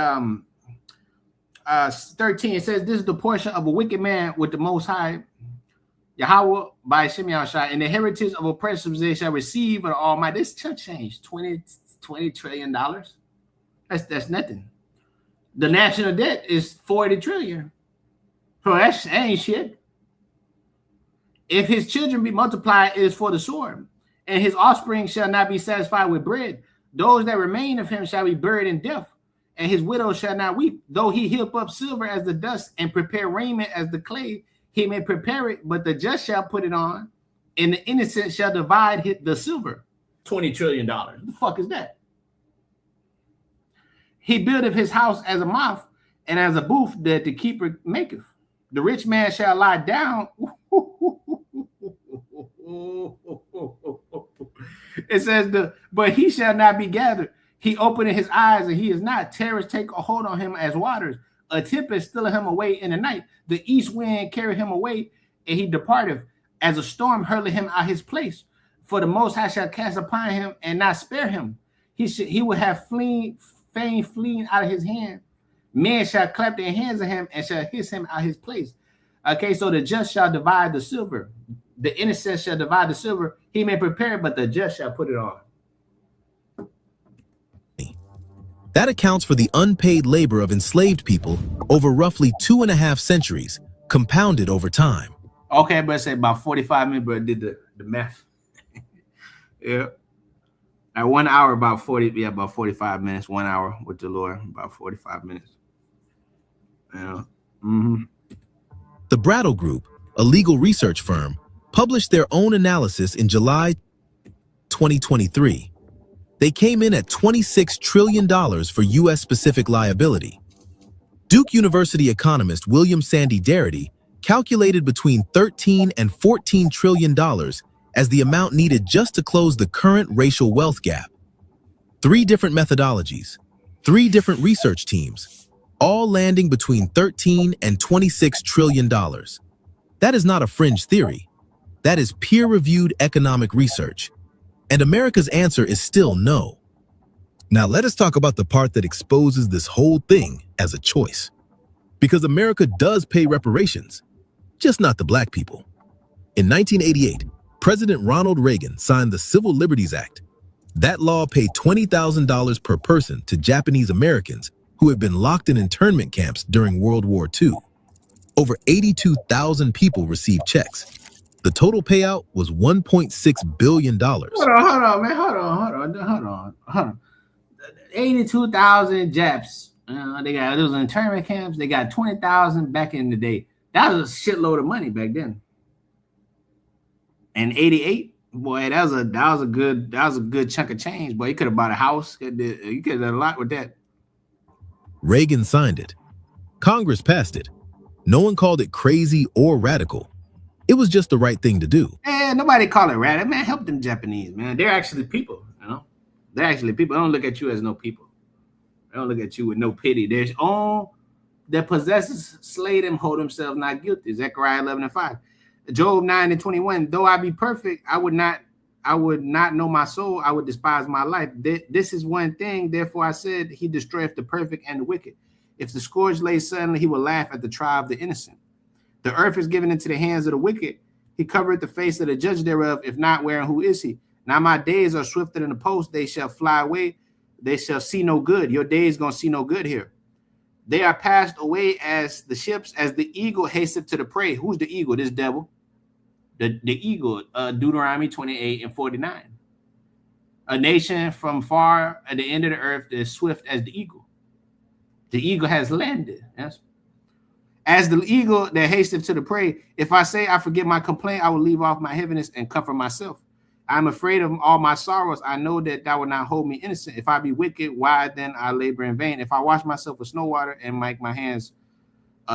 13, it says, this is the portion of a wicked man with the Most High, Yahweh, by Shimei Shai, and the heritage of oppressors they shall receive of the Almighty. This chump change, $20 trillion. That's nothing. The national debt is 40 trillion. So that ain't shit. If his children be multiplied, it is for the sword, and his offspring shall not be satisfied with bread. Those that remain of him shall be buried in death, and his widow shall not weep. Though he heap up silver as the dust and prepare raiment as the clay, he may prepare it, but the just shall put it on, and the innocent shall divide the silver. $20 trillion. What the fuck is that? He buildeth his house as a moth, and as a booth that the keeper maketh. The rich man shall lie down. It says, but he shall not be gathered. He opened his eyes, and he is not. Terrors take a hold on him as waters. A tempest stealeth him away in the night. The east wind carried him away, and he departed. As a storm hurled him out his place. For the Most High shall cast upon him and not spare him. He will have fame fleeing out of his hand. Men shall clap their hands at him and shall hiss him out his place. Okay, so the just shall divide the silver. The innocent shall divide the silver. He may prepare it, but the just shall put it on. That accounts for the unpaid labor of enslaved people over roughly 2.5 centuries, compounded over time. Okay, but say about 45 minutes, bro, did the math. Yeah. At 1 hour, about 45 minutes. 1 hour with the Lord, about 45 minutes. Yeah. The Brattle Group, a legal research firm, published their own analysis in July 2023. They came in at $26 trillion for U.S.-specific liability. Duke University economist William Sandy Darity calculated between $13 and $14 trillion as the amount needed just to close the current racial wealth gap. 3 different methodologies, 3 different research teams, all landing between $13 and $26 trillion. That is not a fringe theory. That is peer-reviewed economic research. And America's answer is still no. Now let us talk about the part that exposes this whole thing as a choice. Because America does pay reparations, just not the black people. In 1988, President Ronald Reagan signed the Civil Liberties Act. That law paid $20,000 per person to Japanese Americans who had been locked in internment camps during World War II. Over 82,000 people received checks. The total payout was $1.6 billion. Hold on, man. Hold on. 82,000 Japs. They got those internment camps. They got 20,000 back in the day. That was a shitload of money back then. And 88, boy, that was a good chunk of change. Boy, you could have bought a house. You could have done a lot with that. Reagan signed it. Congress passed it. No one called it crazy or radical. It was just the right thing to do. Nobody call it radical. Man, help them Japanese, man. They're actually people, you know. They're actually people. They don't look at you as no people. They don't look at you with no pity. There's all that possesses slay them, hold themselves not guilty. Zechariah 11:5. Job 9:21. Though I be perfect, I would not know my soul. I would despise my life. This is one thing. Therefore, I said, he destroyeth the perfect and the wicked. If the scourge lay suddenly, he will laugh at the trial of the innocent. The earth is given into the hands of the wicked. He covereth the face of the judge thereof. If not, where and who is he? Now my days are swifter than the post. They shall fly away. They shall see no good. Your days gonna see no good here. They are passed away as the ships, as the eagle hasteth to the prey. Who's the eagle? This devil. The eagle, Deuteronomy 28:49. A nation from far at the end of the earth is swift as the eagle. The eagle has landed. Yes. As the eagle that hasteth to the prey, if I say I forget my complaint, I will leave off my heaviness and comfort myself. I am afraid of all my sorrows. I know that thou wilt not hold me innocent. If I be wicked, why then I labor in vain? If I wash myself with snow water and make my hands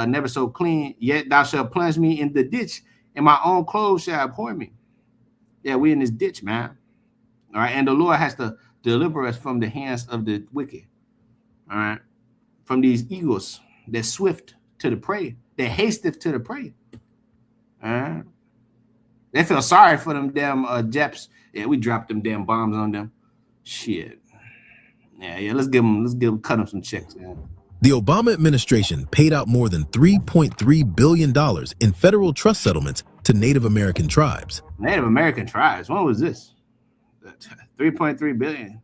never so clean, yet thou shalt plunge me in the ditch, and my own clothes shall abhor me. Yeah, we in this ditch, man. All right, and the Lord has to deliver us from the hands of the wicked. All right, from these eagles that swift to the prey, that hasteth to the prey. All right. They feel sorry for them damn Japs. Yeah, we dropped them damn bombs on them. Shit. Yeah. Let's cut them some checks, man. The Obama administration paid out more than $3.3 billion in federal trust settlements to Native American tribes. Native American tribes? When was this? 3.3 billion.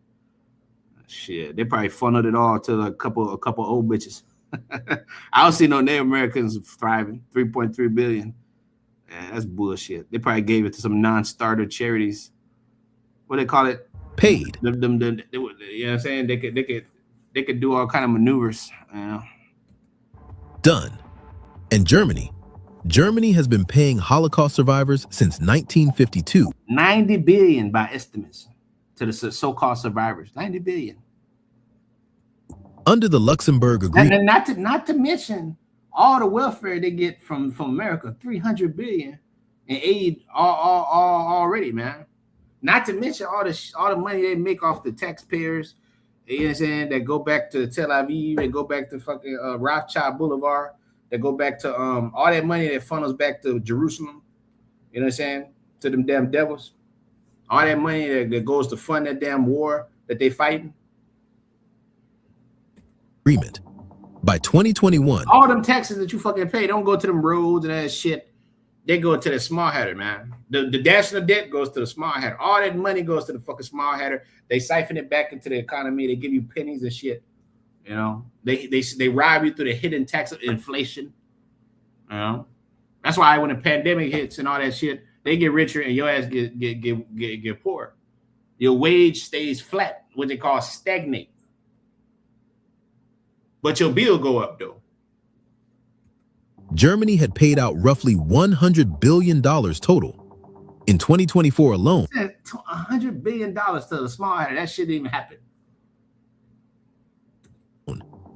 Shit, they probably funneled it all to a couple old bitches. I don't see no Native Americans thriving. 3.3 billion. Yeah, that's bullshit. They probably gave it to some non-starter charities. What do they call it? Paid. You know what I'm saying? They could do all kind of maneuvers. You know? Done. And Germany has been paying Holocaust survivors since 1952. 90 billion by estimates to the so-called survivors. 90 billion. Under the Luxembourg Agreement. And not to mention all the welfare they get from America, 300 billion in aid all already, man. Not to mention all the money they make off the taxpayers You know what I'm saying? That go back to Tel Aviv and go back to fucking Rothschild Boulevard. That go back to all that money that funnels back to Jerusalem. You know what I'm saying? To them damn devils. All that money that goes to fund that damn war that they fighting. Agreement. By 2021, All them taxes that you fucking pay don't go to them roads and that shit. They go to the small hatter, man. The national debt goes to the small hatter. All that money goes to the fucking small hatter. They siphon it back into the economy. They give you pennies and shit. You know, they rob you through the hidden tax of inflation. You know, that's why when the pandemic hits and all that shit, they get richer and your ass get poor. Your wage stays flat, what they call stagnate. But your bill go up though. Germany had paid out roughly $100 billion total. In 2024 alone, $100 billion to the small hatter. That shit didn't even happen.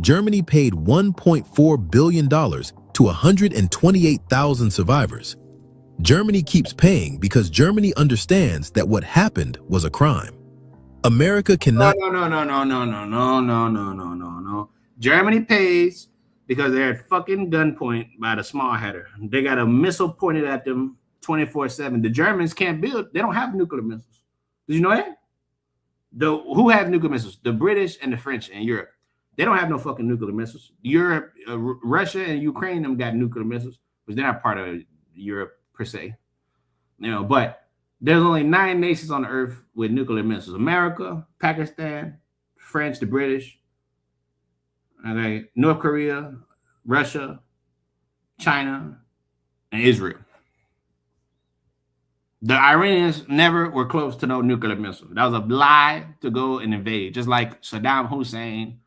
Germany paid $1.4 billion to 128,000 survivors. Germany keeps paying because Germany understands that what happened was a crime. America cannot. No. Germany pays because they're at fucking gunpoint by the small hatter. They got a missile pointed at them 24/7. The Germans can't build. They don't have nuclear missiles. Did you know that? Who have nuclear missiles? The British and the French in Europe. They don't have no fucking nuclear missiles. Europe, Russia, and Ukraine them got nuclear missiles, but they're not part of Europe per se. You know, but there's only 9 nations on the earth with nuclear missiles: America, Pakistan, French, the British, okay, North Korea, Russia, China, and Israel. The Iranians never were close to no nuclear missile. That was a lie to go and invade, just like Saddam Hussein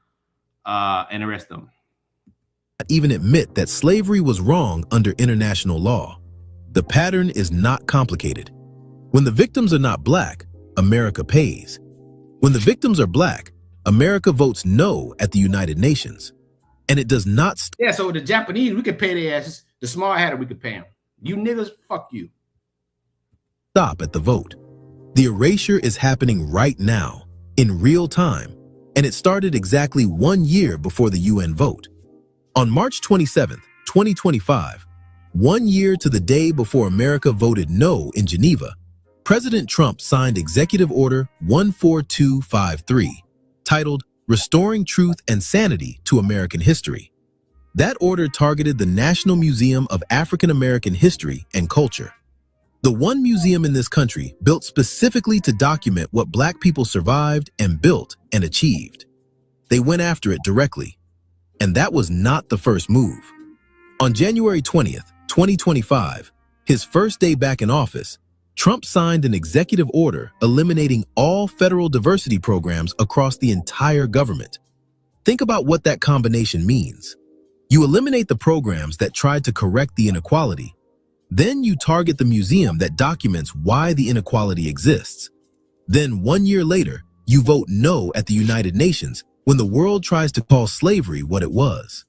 and the rest of them. Even admit that slavery was wrong under international law. The pattern is not complicated. When the victims are not black, America pays. When the victims are black, America votes no at the United Nations. And it does not. Yeah, so the Japanese, we could pay their asses. The small hatter, we could pay them. You niggas, fuck you. Stop at the vote. The erasure is happening right now, in real time, and it started exactly 1 year before the UN vote. On March 27th, 2025, 1 year to the day before America voted no in Geneva, President Trump signed Executive Order 14253, titled Restoring Truth and Sanity to American History. That order targeted the National Museum of African American History and Culture. The one museum in this country built specifically to document what Black people survived and built and achieved. They went after it directly. And that was not the first move. On January 20th, 2025, his first day back in office, Trump signed an executive order eliminating all federal diversity programs across the entire government. Think about what that combination means. You eliminate the programs that tried to correct the inequality. Then you target the museum that documents why the inequality exists. Then 1 year later, you vote no at the United Nations when the world tries to call slavery what it was.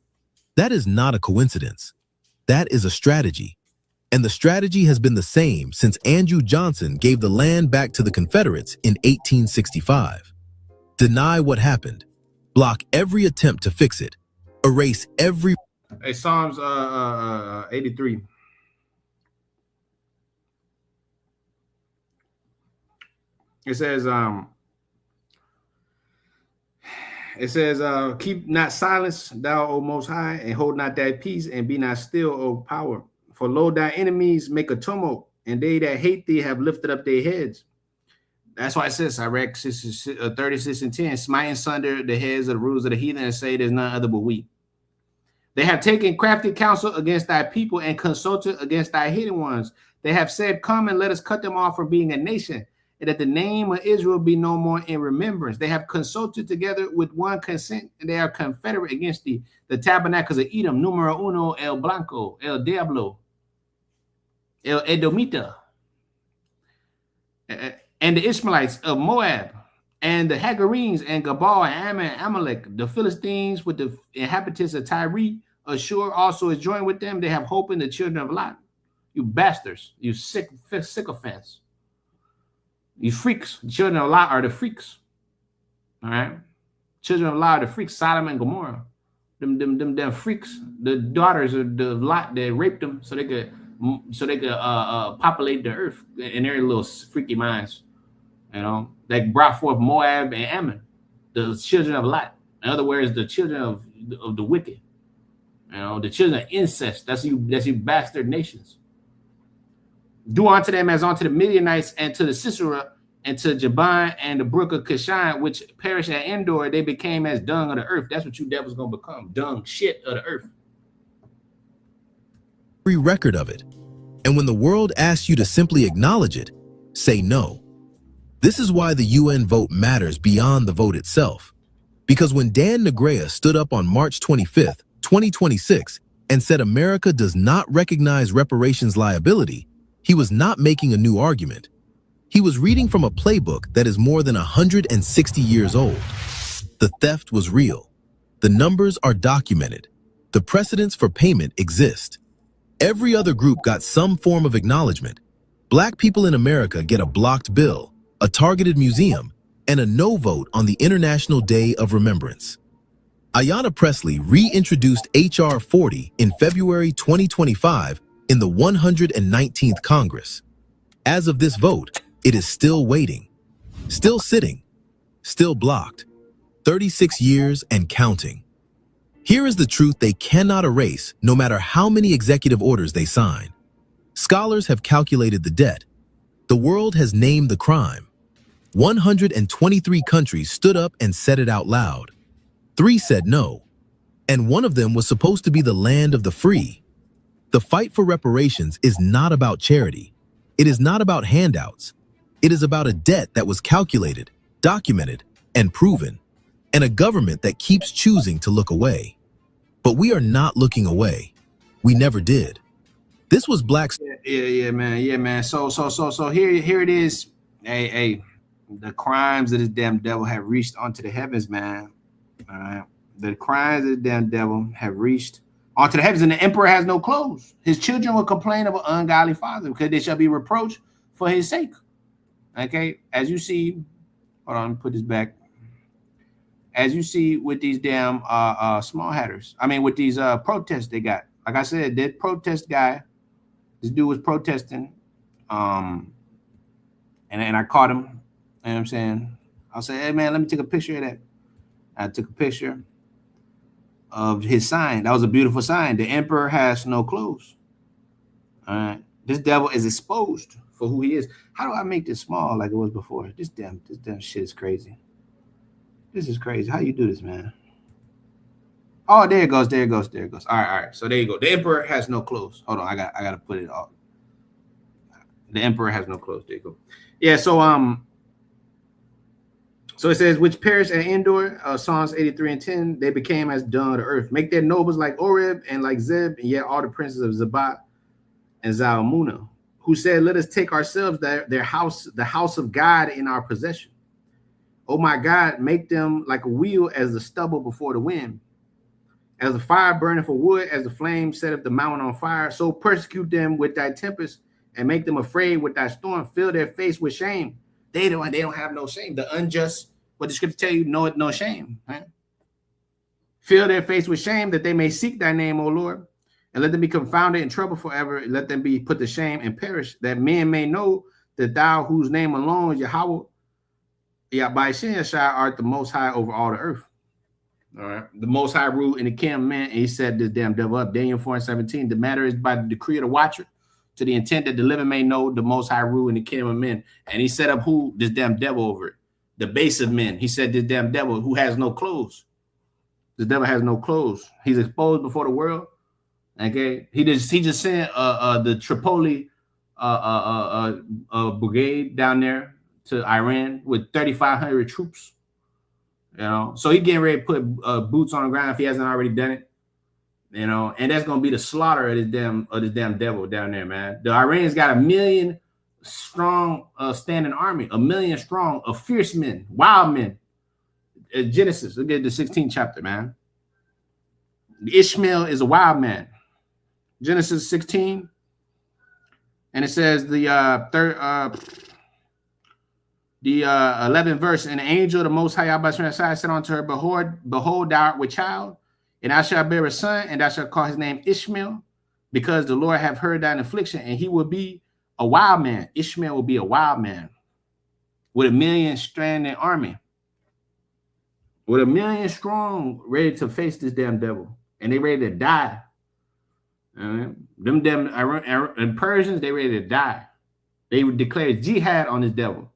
That is not a coincidence. That is a strategy. And the strategy has been the same since Andrew Johnson gave the land back to the Confederates in 1865. Deny what happened. Block every attempt to fix it. Erase every... Hey, Psalms 83. It says, keep not silence, thou, O Most High, and hold not thy peace, and be not still, O power. For lo, thy enemies make a tumult, and they that hate thee have lifted up their heads. That's why it says, Iraq 36 and 10, smite and sunder the heads of the rulers of the heathen, and say there's none other but we. They have taken crafty counsel against thy people, and consulted against thy hidden ones. They have said, come and let us cut them off from being a nation, and that the name of Israel be no more in remembrance. They have consulted together with one consent, and they are confederate against thee. The tabernacles of Edom, numero uno, el blanco, el diablo, el edomita, and the Ishmaelites of Moab, and the Hagarenes, and Gabal, and Ammon, and Amalek, the Philistines with the inhabitants of Tyre, Ashur also is joined with them. They have hope in the children of Lot. You bastards, you sycophants. You freaks. The children of Lot are the freaks. All right. Children of Lot, the freaks, Sodom and Gomorrah. Them freaks, the daughters of the Lot that raped them so they could populate the earth in their little freaky minds. You know, that brought forth Moab and Ammon, the children of Lot. In other words, the children of the wicked. You know, the children of incest. That's you bastard nations. Do unto them as unto the Midianites and to the Sisera and to Jabin and the brook of Kishon, which perished at Endor. They became as dung of the earth. That's what you devils gonna become, dung shit of the earth. Every record of it. And when the world asks you to simply acknowledge it, say no. This is why the UN vote matters beyond the vote itself. Because when Dan Negrea stood up on March 25th, 2026, and said America does not recognize reparations liability, he was not making a new argument. He was reading from a playbook that is more than 160 years old. The theft was real. The numbers are documented. The precedents for payment exist. Every other group got some form of acknowledgement. Black people in America get a blocked bill, a targeted museum, and a no vote on the International Day of Remembrance. Ayanna Pressley reintroduced H.R. 40 in February 2025 in the 119th Congress. As of this vote, it is still waiting, still sitting, still blocked, 36 years and counting. Here is the truth they cannot erase no matter how many executive orders they sign. Scholars have calculated the debt. The world has named the crime. 123 countries stood up and said it out loud. 3 said no, and one of them was supposed to be the land of the free. The fight for reparations is not about charity. It is not about handouts. It is about a debt that was calculated, documented, and proven, and a government that keeps choosing to look away. But we are not looking away. We never did. This was Black. Yeah, man. So here it is. Hey, the crimes of this damn devil have reached onto the heavens, man. All right, the crimes of the damn devil have reached onto the heavens, and the emperor has no clothes. His children will complain of an ungodly father because they shall be reproached for his sake. Okay, as you see, hold on, put this back. As you see with these damn small hatters, I mean with these protests they got. Like I said, that protest guy, this dude was protesting, and I caught him. You know what I'm saying? I said, hey man, let me take a picture of that. I took a picture of his sign. That was a beautiful sign. The emperor has no clothes. All right. This devil is exposed for who he is. How do I make this small like it was before? This damn shit is crazy. This is crazy. How you do this, man? Oh, there it goes. All right. So there you go. The emperor has no clothes. Hold on, I gotta put it off. The emperor has no clothes. There you go. Yeah, so it says, which perished at Endor, Psalms 83 and 10, they became as dung of the earth. Make their nobles like Oreb and like Zeb, and yet all the princes of Zebah and Zalmunna, who said, let us take ourselves their house, the house of God in our possession. Oh my God, make them like a wheel as the stubble before the wind. As the fire burneth for wood, as the flame setteth the mountain on fire, so persecute them with thy tempest and make them afraid with thy storm. Fill their face with shame. They don't have no shame. The unjust, what the scripture tell you, no shame. Right? Fill their face with shame that they may seek thy name, O Lord, and let them be confounded in trouble forever. Let them be put to shame and perish, that men may know that thou, whose name alone is Yahweh, by Shah art the most high over all the earth. All right. The most high rule in the kingdom of man, and he set this damn devil up. Daniel 4:17. The matter is by the decree of the watcher, to the intent that the living may know the most high rule in the kingdom of men. And he set up who? This damn devil over it. The base of men. He said this damn devil who has no clothes. This devil has no clothes. He's exposed before the world. Okay. He just sent the Tripoli brigade down there to Iran with 3,500 troops. You know, so he getting ready to put boots on the ground if he hasn't already done it. You know, and that's gonna be the slaughter of this damn devil down there, man. The Iranians got 1 million strong standing army, 1 million strong of fierce men, wild men. Genesis, look at the 16th chapter, man. Ishmael is a wild man. Genesis 16, and it says the The 11th verse, and the angel of the Most High Yahweh said unto her, Behold, thou art with child, and thou shalt bear a son, and thou shalt call his name Ishmael, because the Lord hath heard thine affliction, and he will be a wild man. Ishmael will be a wild man with 1,000,000 stranded army, with 1,000,000 strong, ready to face this damn devil, and they ready to die. Them damn and Persians, they ready to die. They would declare jihad on this devil.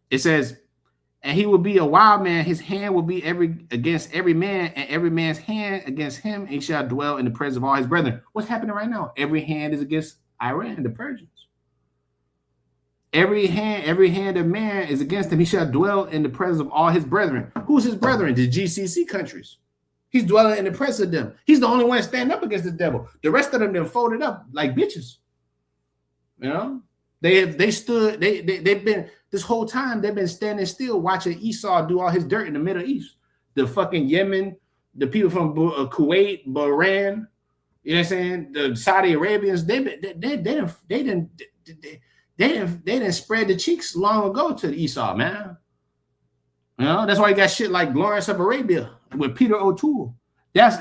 It says, and he will be a wild man. His hand will be against every man, and every man's hand against him. And he shall dwell in the presence of all his brethren. What's happening right now? Every hand is against Iran, the Persians. Every hand of man is against him. He shall dwell in the presence of all his brethren. Who's his brethren? The GCC countries. He's dwelling in the presence of them. He's the only one standing up against the devil. The rest of them folded up like bitches. You know, they've been this whole time. They've been standing still, watching Esau do all his dirt in the Middle East. The fucking Yemen, the people from Kuwait, Bahrain. You know what I'm saying? The Saudi Arabians. They didn't spread the cheeks long ago to Esau, man. You know, that's why you got shit like Lawrence of Arabia with Peter O'Toole. That's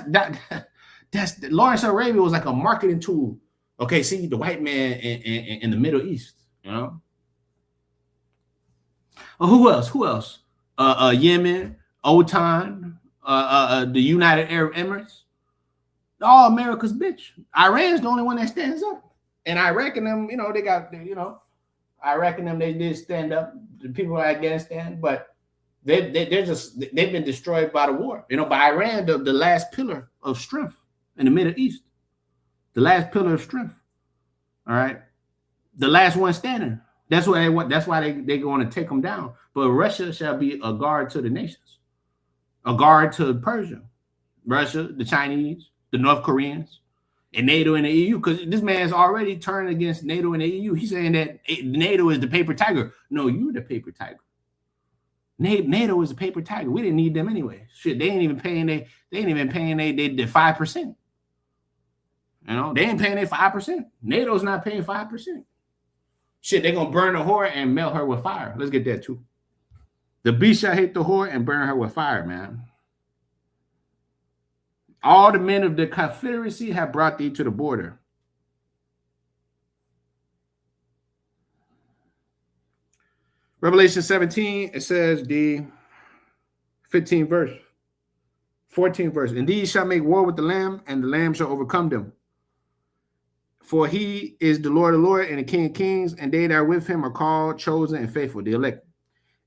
Lawrence of Arabia was like a marketing tool. Okay, see the white man in the Middle East, you know. Who else? Yemen, OTAN, the United Arab Emirates. All America's bitch. Iran's the only one that stands up. And Iraq and them, you know, they got, you know, Iraq and them, they did stand up. The people of Afghanistan, but they've been destroyed by the war. You know, by Iran, the last pillar of strength in the Middle East. The last pillar of strength. All right. The last one standing. That's why they're going to take them down. But Russia shall be a guard to the nations. A guard to Persia. Russia, the Chinese, the North Koreans, and NATO and the EU. Because this man's already turned against NATO and the EU. He's saying that NATO is the paper tiger. No, you're the paper tiger. NATO is a paper tiger. We didn't need them anyway. Shit, they ain't even paying their 5%. You know, they ain't paying their 5%. NATO's not paying 5%. Shit, they're gonna burn the whore and melt her with fire. Let's get that too. The beast shall hate the whore and burn her with fire, man. All the men of the Confederacy have brought thee to the border. Revelation 17, it says the 15th verse, 14th verse. And these shall make war with the Lamb, and the Lamb shall overcome them. For he is the Lord of lords and the King of kings, and they that are with him are called, chosen, and faithful, the elect.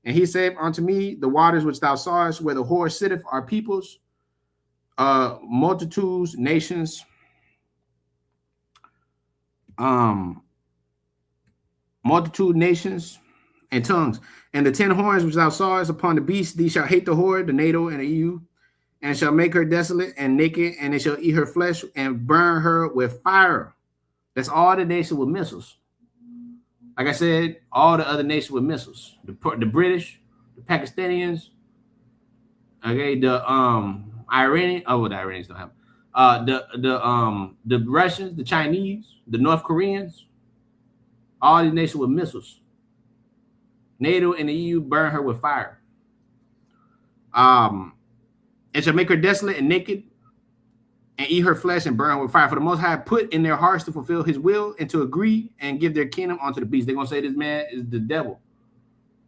And he said unto me, the waters which thou sawest, where the whore sitteth, are peoples, multitudes, nations, and tongues. And the 10 horns which thou sawest upon the beast, these shall hate the whore, the NATO and the EU, and shall make her desolate and naked, and they shall eat her flesh and burn her with fire. That's all the nations with missiles. Like I said, all the other nations with missiles. The British, the Pakistanians, okay, the Iranian. Oh, well, the Iranians don't have. The Russians, the Chinese, the North Koreans, all these nations with missiles. NATO and the EU burn her with fire. And shall make her desolate and naked, and eat her flesh and burn her with fire. For the Most High put in their hearts to fulfill his will and to agree and give their kingdom unto the beast. They're gonna say this man is the devil.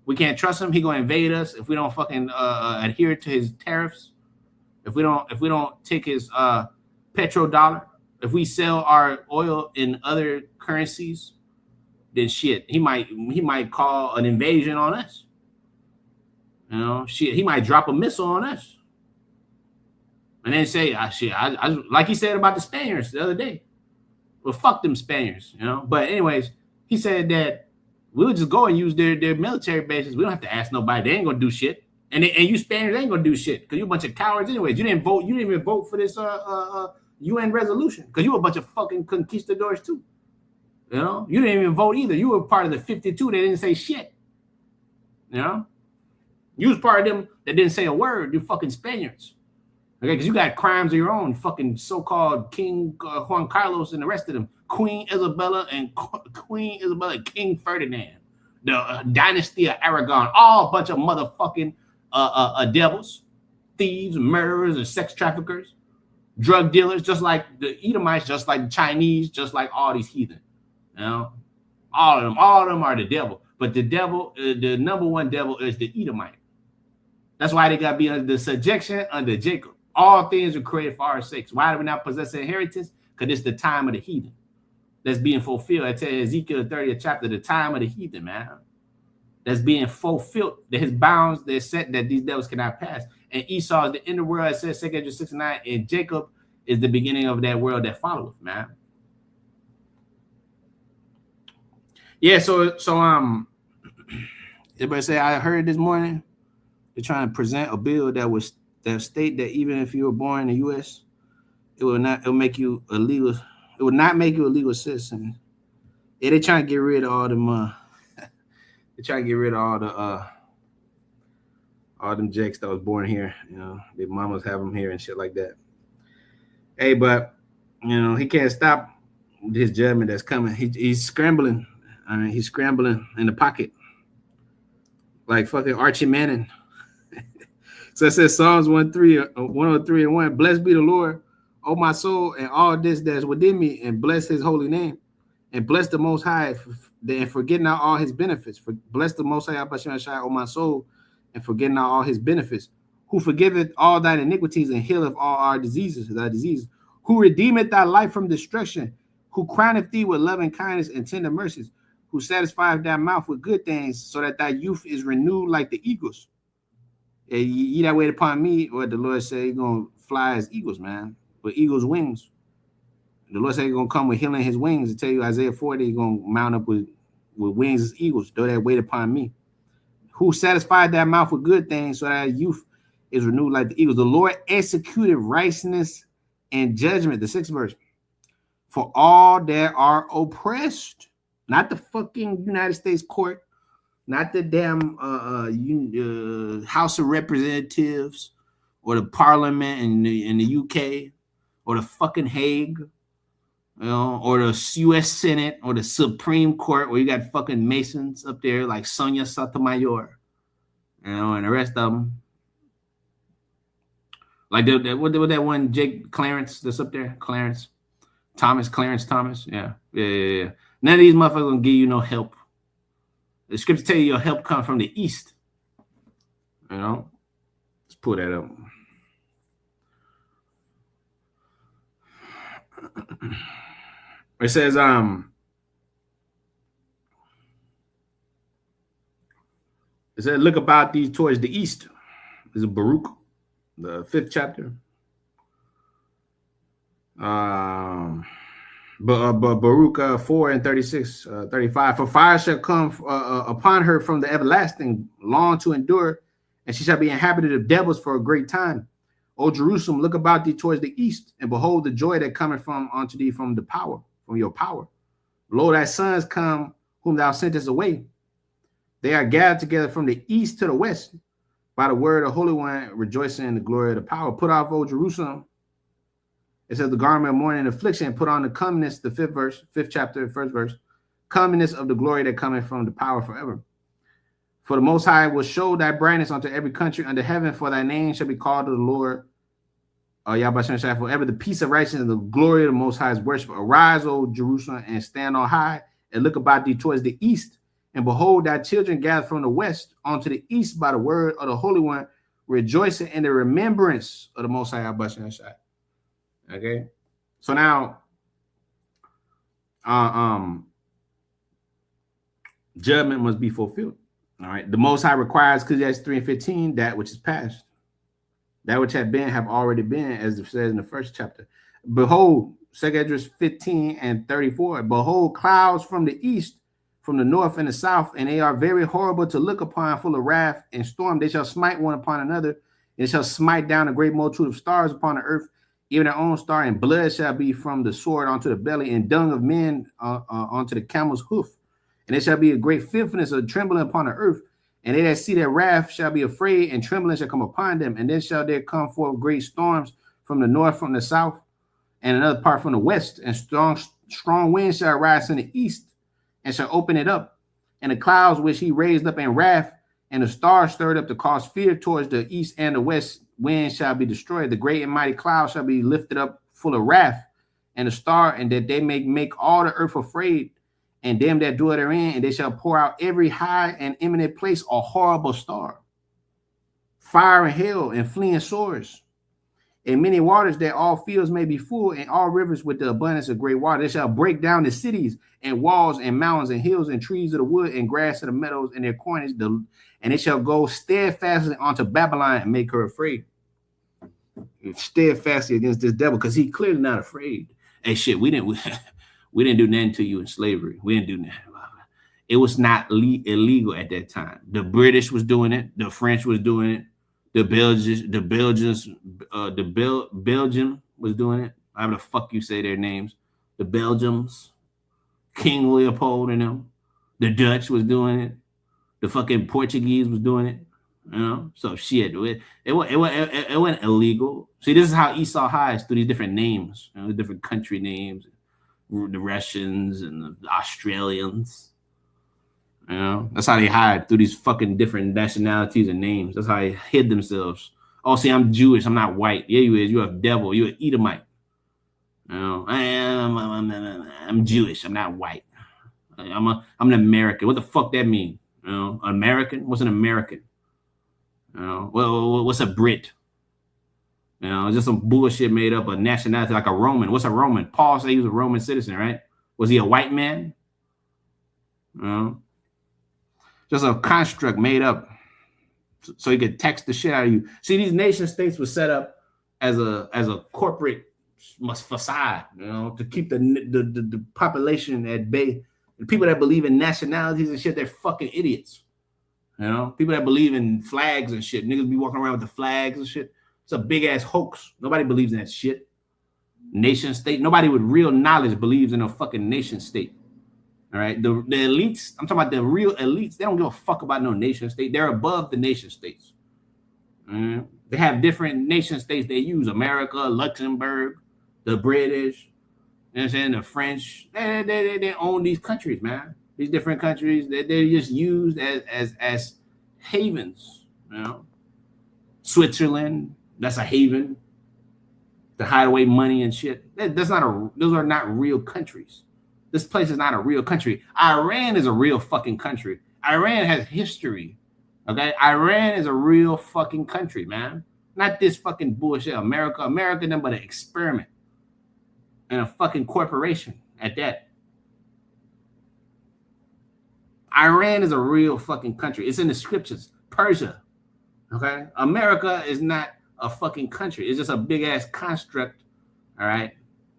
We can't trust him. He's gonna invade us if we don't fucking adhere to his tariffs. If we don't take his petrodollar, if we sell our oil in other currencies, then shit, he might call an invasion on us. You know, shit, he might drop a missile on us. And then say, I like he said about the Spaniards the other day. Well, fuck them Spaniards, you know. But anyways, he said that we'll just go and use their military bases. We don't have to ask nobody. They ain't gonna do shit. And you Spaniards ain't gonna do shit because you a bunch of cowards anyways. You didn't vote. You didn't even vote for this UN resolution because you a bunch of fucking conquistadors too. You know, you didn't even vote either. You were part of the 52 that didn't say shit. You know, you was part of them that didn't say a word. You fucking Spaniards. Okay, because you got crimes of your own, fucking so-called King Juan Carlos and the rest of them, Queen Isabella and King Ferdinand. the dynasty of Aragon, all a bunch of motherfucking devils, thieves, murderers, and sex traffickers, drug dealers, just like the Edomites, just like the Chinese, just like all these heathen. You know, all of them are the devil. But the devil, the number one devil is the Edomite. That's why they got to be under the subjection under Jacob. All things are created for our sakes. Why do we not possess an inheritance? Because it's the time of the heathen that's being fulfilled. I tell you, Ezekiel, the 30th chapter, the time of the heathen, man, that's being fulfilled. That his bounds, they're set that these devils cannot pass. And Esau is the end of the world, it says 669, and Jacob is the beginning of that world that followeth, man. Yeah, so everybody say, I heard this morning they're trying to present a bill that state that even if you were born in the U.S., it will not make you illegal. It would not make you a legal citizen. Yeah, they're trying to get rid of all them. They're trying to get rid of all them jakes that was born here. You know, their mamas have them here and shit like that. Hey, but you know he can't stop this judgment that's coming. He's scrambling. I mean, he's scrambling in the pocket like fucking Archie Manning. So it says Psalms 103 and 1. Blessed be the Lord, O my soul, and all this that's within me, and bless his holy name. And bless the Most High, and forget not all his benefits. Bless the Most High, O my soul, and forget not all his benefits. Who forgiveth all thine iniquities and healeth all our diseases, thy diseases. Who redeemeth thy life from destruction. Who crowneth thee with loving kindness and tender mercies. Who satisfieth thy mouth with good things, so that thy youth is renewed like the eagles. Yeah, ye that wait upon me, what the Lord said, he's going to fly as eagles, man, with eagles' wings. The Lord said he's going to come with healing his wings. To tell you, Isaiah 40, he's going to mount up with wings as eagles, though that wait upon me. Who satisfied thy mouth with good things, so that youth is renewed like the eagles. The Lord executed righteousness and judgment, the 6th verse, for all that are oppressed. Not the fucking United States court, not the damn House of Representatives or the Parliament in the UK or the fucking Hague, you know, or the U.S. Senate or the Supreme Court, where you got fucking Masons up there like Sonia Sotomayor, you know, and the rest of them. Like what that one Jake Clarence that's up there, Clarence Thomas. Yeah. None of these motherfuckers gonna give you no help. The scripture tell you your help comes from the east. You know, let's pull that up. It says, look about these towards the east. This is Baruch, the 5th chapter. Baruch 4 and 36, 35. For fire shall come upon her from the everlasting, long to endure, and she shall be inhabited of devils for a great time. O Jerusalem, look about thee towards the east, and behold the joy that cometh from unto thee from your power. Lo, thy sons come, whom thou sentest away. They are gathered together from the east to the west, by the word of the Holy One, rejoicing in the glory of the power. Put off, O Jerusalem. It says the garment of mourning and affliction, put on the comeliness, the 5th verse, 5th chapter, 1st verse, comeliness of the glory that cometh from the power forever. For the Most High will show thy brightness unto every country under heaven, for thy name shall be called to the Lord, Yahweh forever. The peace of righteousness and the glory of the Most High's worship. Arise, O Jerusalem, and stand on high, and look about thee towards the east, and behold thy children gathered from the west unto the east by the word of the Holy One, rejoicing in the remembrance of the Most High Yahweh. Okay, so now, judgment must be fulfilled. All right, the Most High requires, Ecclesiastes 3 and 15, that which is past, that which have been, have already been, as it says in the 1st chapter. Behold, 2 Esdras 15 and 34. Behold, clouds from the east, from the north and the south, and they are very horrible to look upon, full of wrath and storm. They shall smite one upon another. They shall smite down a great multitude of stars upon the earth, even their own star, and blood shall be from the sword onto the belly, and dung of men onto the camel's hoof. And there shall be a great fearfulness of trembling upon the earth. And they that see their wrath shall be afraid, and trembling shall come upon them. And then shall there come forth great storms from the north, from the south, and another part from the west. And strong winds shall rise in the east, and shall open it up. and the clouds which he raised up in wrath, and the stars stirred up to cause fear towards the east and the west wind shall be destroyed. The great and mighty cloud shall be lifted up full of wrath, and the star, and that they may make all the earth afraid, and them that dwell therein, and they shall pour out every high and eminent place a horrible star, fire and hail and fleeing swords, and many waters, that all fields may be full, and all rivers with the abundance of great water. They shall break down the cities and walls and mountains and hills and trees of the wood and grass of the meadows and their corners, and they shall go steadfastly onto Babylon and make her afraid. Steadfastly against this devil, because he clearly not afraid. Hey, shit, we didn't do nothing to you in slavery. We didn't do nothing. It was not illegal at that time. The British was doing it. The French was doing it. Belgium was doing it. However the fuck you say their names. The Belgians, King Leopold and them. The Dutch was doing it. The fucking Portuguese was doing it. You know, so shit. It wasn't illegal. See, this is how Esau hides through these different names, you know, different country names, the Russians and the Australians. You know, that's how they hide, through these fucking different nationalities and names. That's how they hid themselves. Oh, see, I'm Jewish. I'm not white. Yeah, you is. You're a devil. You're an Edomite. You know, I'm Jewish. I'm not white. I'm an American. What the fuck that mean? You know, American? What's an American? You know, well, what's a Brit? You know, it's just some bullshit made up of nationality, like a Roman. What's a Roman? Paul said he was a Roman citizen, right? Was he a white man? You know, just a construct made up so he could tax the shit out of you. See, these nation states were set up as a corporate facade, you know, to keep the population at bay. The people that believe in nationalities and shit, they're fucking idiots. You know, people that believe in flags and shit, niggas be walking around with the flags and shit. It's a big ass hoax. Nobody believes in that shit. Nation state. Nobody with real knowledge believes in a fucking nation state. All right. The elites, I'm talking about the real elites. They don't give a fuck about no nation state. They're above the nation states. They have different nation states they use. America, Luxembourg, the British, you know what I'm saying, the French. They own these countries, man. These different countries, they're just used as havens, you know. Switzerland, that's a haven to hide away money and shit. Those are not real countries. This place is not a real country. Iran is a real fucking country. Iran has history. Okay, Iran is a real fucking country, man. Not this fucking bullshit. America, nothing but an experiment and a fucking corporation at that. Iran is a real fucking country. It's in the scriptures. Persia. Okay? America is not a fucking country. It's just a big ass construct. All right?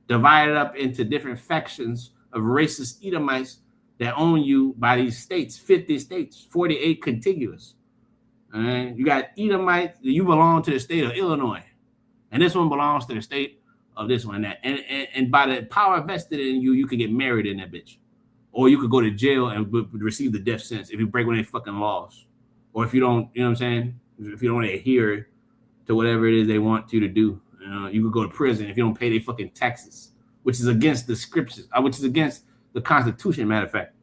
Divided up into different factions of racist Edomites that own you by these states, 50 states, 48 contiguous. All right? You got Edomites. You belong to the state of Illinois. And this one belongs to the state of this one and that. And by the power vested in you, you can get married in that bitch. Or you could go to jail and receive the death sentence if you break one of their fucking laws. Or if you don't, you know what I'm saying? If you don't adhere to whatever it is they want you to do, you could go to prison if you don't pay their fucking taxes, which is against the scriptures, which is against the Constitution, matter of fact.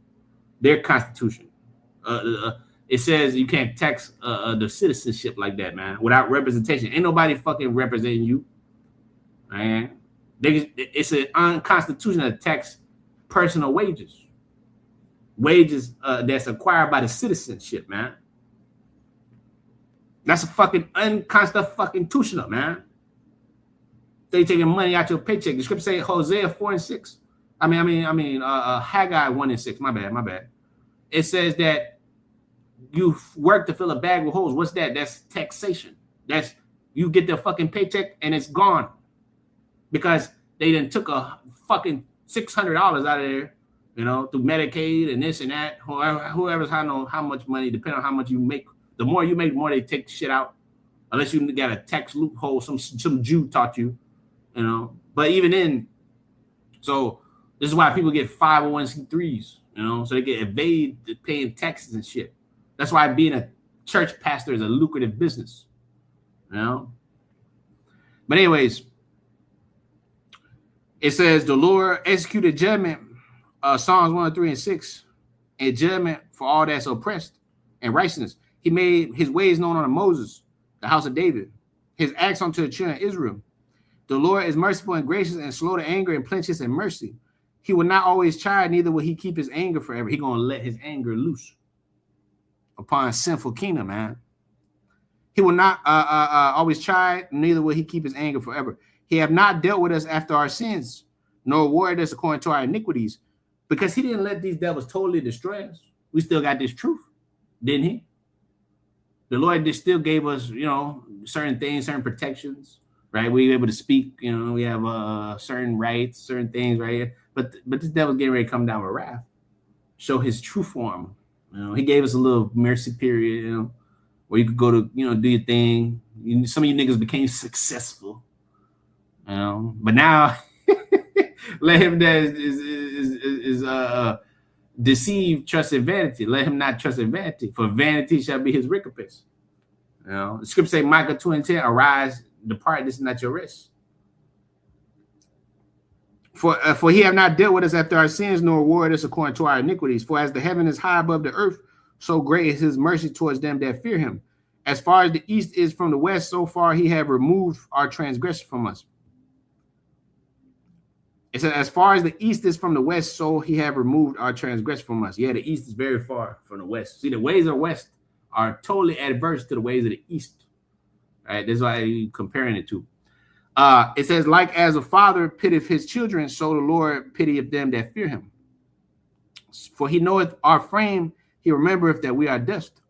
Their Constitution. It says you can't tax the citizenship like that, man, without representation. Ain't nobody fucking representing you, man. It's an unconstitutional to tax personal wages. Wages that's acquired by the citizenship, man. That's a fucking unconstitutional, man. They taking money out your paycheck. The scripture say Hosea 4:6. I mean, Haggai 1:6. My bad. It says that you work to fill a bag with holes. What's that? That's taxation. That's you get the fucking paycheck and it's gone because they done took a fucking $600 out of there. You know, through Medicaid and this and that, whoever's how much money, depending on how much you make. The more you make, the more they take shit out. Unless you got a tax loophole, some Jew taught you, you know. But even then, so this is why people get 501c3s, you know, so they get evade paying taxes and shit. That's why being a church pastor is a lucrative business, you know. But anyways, it says the Lord executed judgment. Psalms 103 and 6. and judgment for all that's oppressed, and righteousness. He made his ways known unto Moses, the house of David, his acts unto the children of Israel. The Lord is merciful and gracious and slow to anger and plenteous in mercy. He will not always chide, neither will he keep his anger forever. He's going to let his anger loose upon a sinful kingdom, man. He will not always chide, neither will he keep his anger forever. He have not dealt with us after our sins, nor rewarded us according to our iniquities, because he didn't let these devils totally destroy us. We still got this truth, didn't he? The Lord just still gave us, certain things, certain protections, right? We were able to speak, we have certain rights, certain things right here. But this devil's getting ready to come down with wrath, show his true form. He gave us a little mercy period, where you could go to, do your thing. Some of you niggas became successful, but now let him that is deceive, trust in vanity. Let him not trust in vanity, for vanity shall be his recompense. The scripture say, Micah 2:10, arise, depart, this is not your rest. For he have not dealt with us after our sins, nor rewarded us according to our iniquities. For as the heaven is high above the earth, so great is his mercy towards them that fear him. As far as the east is from the west, so far he have removed our transgression from us. It says, as far as the east is from the west, so he have removed our transgression from us. Yeah, the east is very far from the west. See, the ways of the west are totally adverse to the ways of the east. All right, this is why you're comparing it to. It says, like as a father pitieth his children, so the Lord pitieth them that fear him. For he knoweth our frame, he remembereth that we are dust.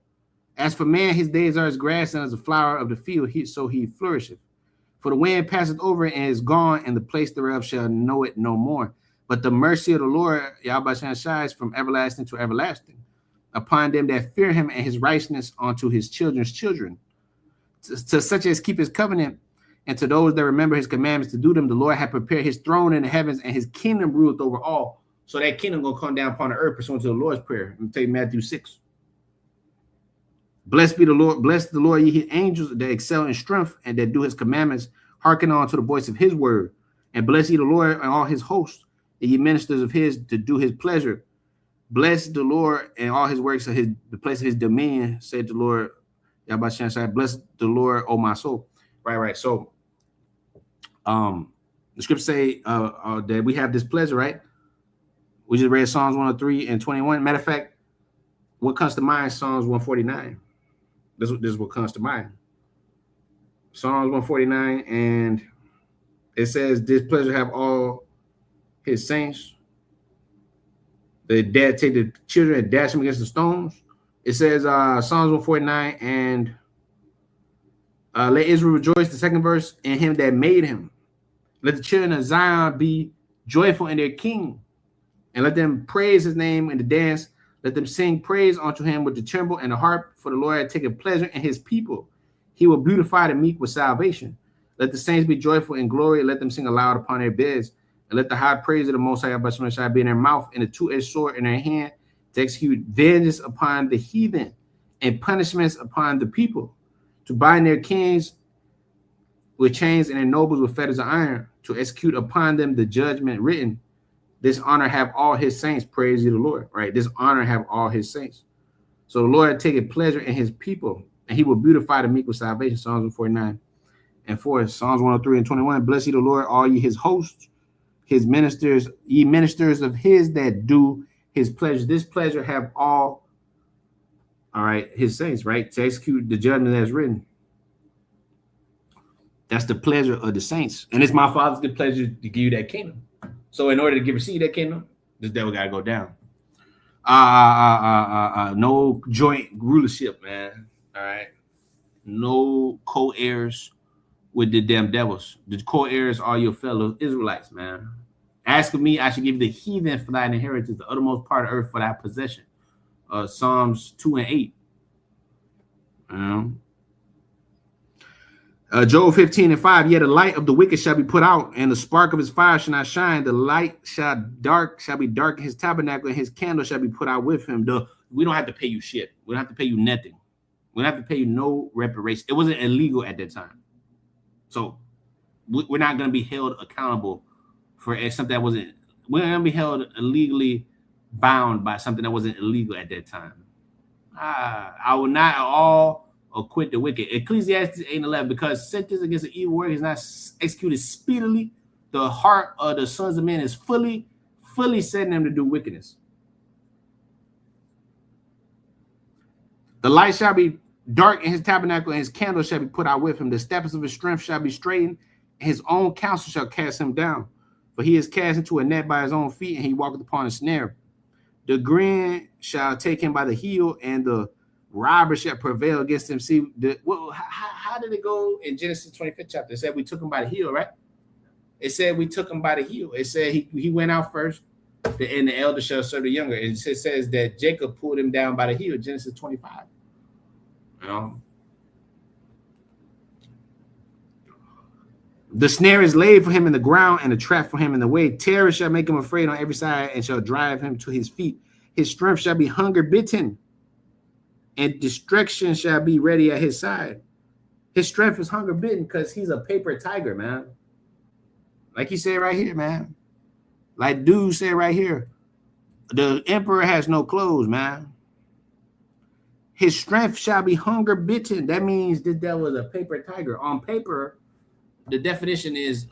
As for man, his days are as grass, and as a flower of the field, so he flourisheth. For the wind passeth over and is gone, and the place thereof shall know it no more. But the mercy of the Lord, Yahweh shines from everlasting to everlasting, upon them that fear him, and his righteousness unto his children's children. To such as keep his covenant, and to those that remember his commandments to do them, the Lord hath prepared his throne in the heavens, and his kingdom ruleth over all. So that kingdom gonna come down upon the earth pursuant to the Lord's prayer. I'm take Matthew 6. Blessed be the Lord, bless the Lord, ye angels that excel in strength and that do his commandments, hearken on to the voice of his word. And bless ye the Lord and all his hosts, and ye ministers of his to do his pleasure. Bless the Lord and all his works of the place of his dominion, said the Lord. Bless the Lord, O my soul. Right. So the scriptures say that we have this pleasure, right? We just read Psalms 103 and 21. Matter of fact, what comes to mind? Psalms 149. This is what comes to mind. Psalms 149, and it says, this pleasure have all his saints. The dad take the children and dash them against the stones. It says Psalms 149, and let Israel rejoice, the second verse, in him that made him. Let the children of Zion be joyful in their king, and let them praise his name in the dance. Let them sing praise unto him with the timbrel and the harp, for the Lord hath taken pleasure in his people. He will beautify the meek with salvation. Let the saints be joyful in glory. Let them sing aloud upon their beds. And let the high praise of the Most High shall be in their mouth, and a two-edged sword in their hand, to execute vengeance upon the heathen and punishments upon the people, to bind their kings with chains and their nobles with fetters of iron, to execute upon them the judgment written. This honor have all his saints. Praise ye the Lord. Right? This honor have all his saints. So the Lord taketh pleasure in his people, and he will beautify the meek with salvation. Psalms 149 and 4. Psalms 103 and 21. Bless ye the Lord, all ye his hosts, his ministers, ye ministers of his that do his pleasure. This pleasure have all right, his saints, right? To execute the judgment that's written. That's the pleasure of the saints. And it's my Father's good pleasure to give you that kingdom. So in order to receive that kingdom, this devil got to go down. No joint rulership, man. All right. No co-heirs with the damn devils. The co-heirs are your fellow Israelites, man. Ask of me, I should give the heathen for thine inheritance, the uttermost part of earth for thy possession. Psalms 2 and 8. Job 15 and 5. Yet the light of the wicked shall be put out, and the spark of his fire shall not shine. The light shall be dark in his tabernacle, and his candle shall be put out with him. We don't have to pay you shit. We don't have to pay you nothing. We don't have to pay you no reparation. It wasn't illegal at that time. So we're not going to be held accountable for something that wasn't. We're going to be held illegally bound by something that wasn't illegal at that time. I will not all acquit the wicked. Ecclesiastes 8:11, because sentence against the evil work is not executed speedily, the heart of the sons of men is fully setting them to do wickedness. The light shall be dark in his tabernacle, and his candle shall be put out with him. The steps of his strength shall be straightened, and his own counsel shall cast him down. For he is cast into a net by his own feet, and he walketh upon a snare. The grin shall take him by the heel, and the robber shall prevail against him. See, how did it go in Genesis 25th chapter? It said we took him by the heel, right? It said we took him by the heel. It said he went out first, and the elder shall serve the younger. It says that Jacob pulled him down by the heel, Genesis 25. You know? The snare is laid for him in the ground, and a trap for him in the way. Terror shall make him afraid on every side, and shall drive him to his feet. His strength shall be hunger bitten, and destruction shall be ready at his side. His strength is hunger bitten because he's a paper tiger, man. Like he said right here, man. Like dude said right here, the emperor has no clothes, man. His strength shall be hunger bitten. That means that there was a paper tiger. On paper, the definition is